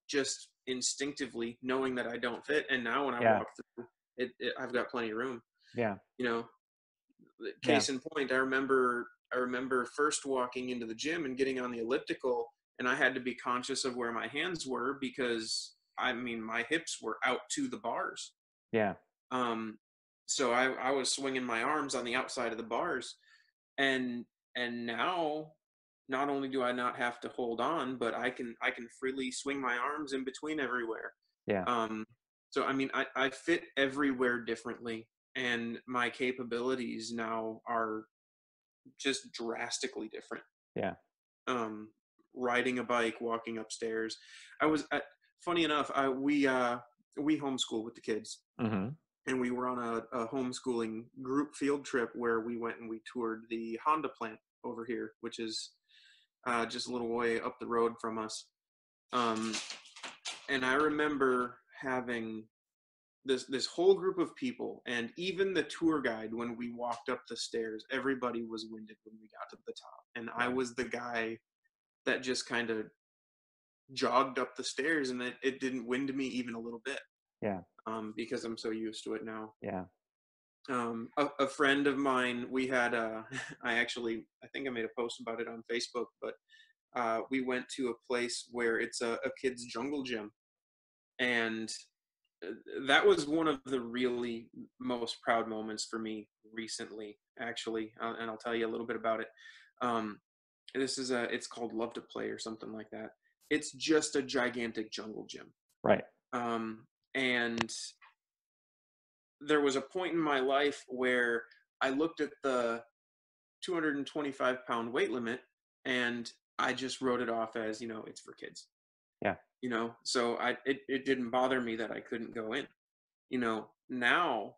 [SPEAKER 2] just instinctively knowing that I don't fit, and now when I
[SPEAKER 1] Yeah.
[SPEAKER 2] walk through I've got plenty of room.
[SPEAKER 1] Yeah.
[SPEAKER 2] You know,
[SPEAKER 1] Yeah.
[SPEAKER 2] case in point, I remember first walking into the gym and getting on the elliptical, and I had to be conscious of where my hands were because I mean my hips were out to the bars.
[SPEAKER 1] Yeah.
[SPEAKER 2] Um, so I was swinging my arms on the outside of the bars, and now not only do I not have to hold on, but I can freely swing my arms in between everywhere.
[SPEAKER 1] Yeah.
[SPEAKER 2] Um, so I mean, I fit everywhere differently, and my capabilities now are just drastically different.
[SPEAKER 1] Yeah.
[SPEAKER 2] Um, Riding a bike, walking upstairs. I was funny enough, we homeschool with the kids,
[SPEAKER 1] Hmm.
[SPEAKER 2] and we were on a homeschooling group field trip where we went and we toured the Honda plant over here, which is just a little way up the road from us. Um, and I remember having this whole group of people, and even the tour guide. When we walked up the stairs, everybody was winded when we got to the top, and I
[SPEAKER 1] Yeah.
[SPEAKER 2] was the guy that just kind of jogged up the stairs, and it didn't wind me even a little bit,
[SPEAKER 1] Yeah.
[SPEAKER 2] because I'm so used to it now.
[SPEAKER 1] Yeah.
[SPEAKER 2] A friend of mine, we had I think I made a post about it on Facebook, but we went to a place where it's a kid's jungle gym, and uh, that was one of the really most proud moments for me recently, actually, and I'll tell you a little bit about it. um, it's called Love to Play or something like that. It's just a gigantic jungle gym.
[SPEAKER 1] Right.
[SPEAKER 2] um, and there was a point in my life where I looked at the 225-pound weight limit, and I just wrote it off as, it's for kids.
[SPEAKER 1] Yeah.
[SPEAKER 2] So it didn't bother me that I couldn't go in. Now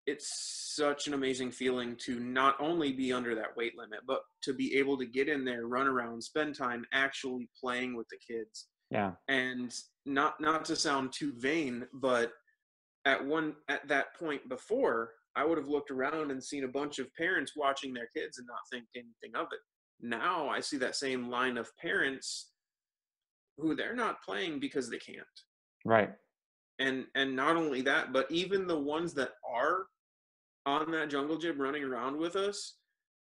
[SPEAKER 2] it's such an amazing feeling to not only be under that weight limit, but to be able to get in there, run around, spend time actually playing with the kids.
[SPEAKER 1] Yeah.
[SPEAKER 2] And not to sound too vain, but at that point before, I would have looked around and seen a bunch of parents watching their kids and not think anything of it. Now I see that same line of parents who they're not playing because they can't.
[SPEAKER 1] Right.
[SPEAKER 2] And not only that, but even the ones that are on that jungle gym running around with us,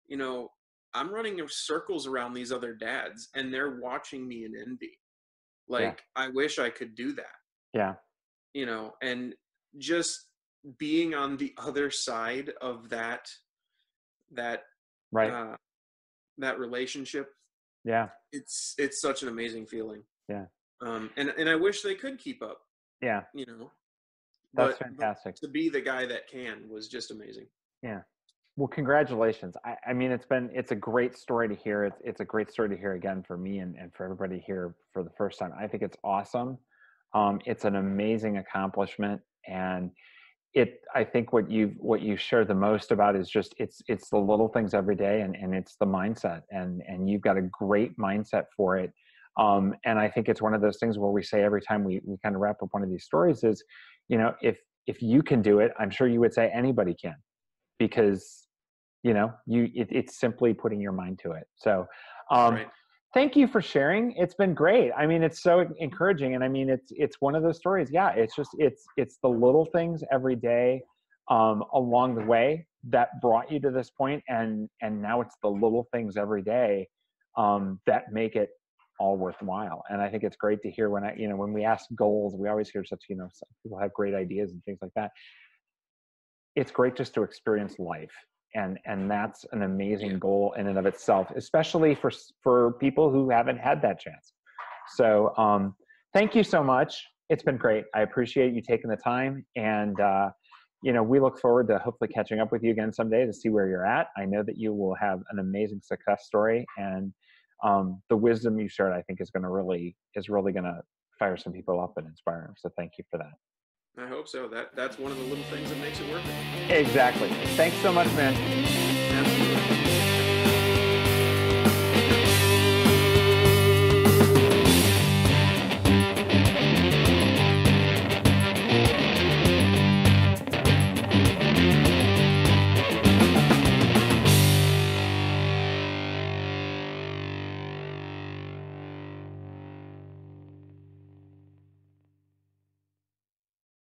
[SPEAKER 2] you know, I'm running in circles around these other dads and they're watching me in envy.
[SPEAKER 1] Yeah.
[SPEAKER 2] Like, I wish I could do that,
[SPEAKER 1] Yeah.
[SPEAKER 2] and just being on the other side of that
[SPEAKER 1] Right.
[SPEAKER 2] uh that relationship,
[SPEAKER 1] Yeah.
[SPEAKER 2] it's such an amazing feeling.
[SPEAKER 1] Yeah.
[SPEAKER 2] And I wish they could keep up,
[SPEAKER 1] Yeah.
[SPEAKER 2] you know,
[SPEAKER 1] That's
[SPEAKER 2] but
[SPEAKER 1] fantastic.
[SPEAKER 2] to be the guy that can was just amazing.
[SPEAKER 1] Yeah. Well, congratulations. I mean, it's a great story to hear. It's a great story to hear again for me and for everybody here for the first time. I think it's awesome. It's an amazing accomplishment. And I think what you share the most about is just, it's the little things every day, and it's the mindset, and you've got a great mindset for it. And I think it's one of those things where we say every time we kind of wrap up one of these stories is, if you can do it, I'm sure you would say anybody can, because it's simply putting your mind to it. So
[SPEAKER 2] Right.
[SPEAKER 1] thank you for sharing. It's been great. I mean, it's so encouraging. And I mean, it's one of those stories. Yeah. It's the little things every day along the way that brought you to this point. And now it's the little things every day that make it all worthwhile. And I think it's great to hear when we ask goals, we always hear some people have great ideas and things like that. It's great just to experience life, and that's an
[SPEAKER 2] Yeah.
[SPEAKER 1] amazing goal in and of itself, especially for people who haven't had that chance. So thank you so much. It's been great. I appreciate you taking the time, and we look forward to hopefully catching up with you again someday to see where you're at. I know that you will have an amazing success story, and the wisdom you shared, I think, is really going to fire some people up and inspire them. So thank you for that.
[SPEAKER 2] I hope so. That's one of the little things that makes it worth it.
[SPEAKER 1] Exactly. Thanks so much, man.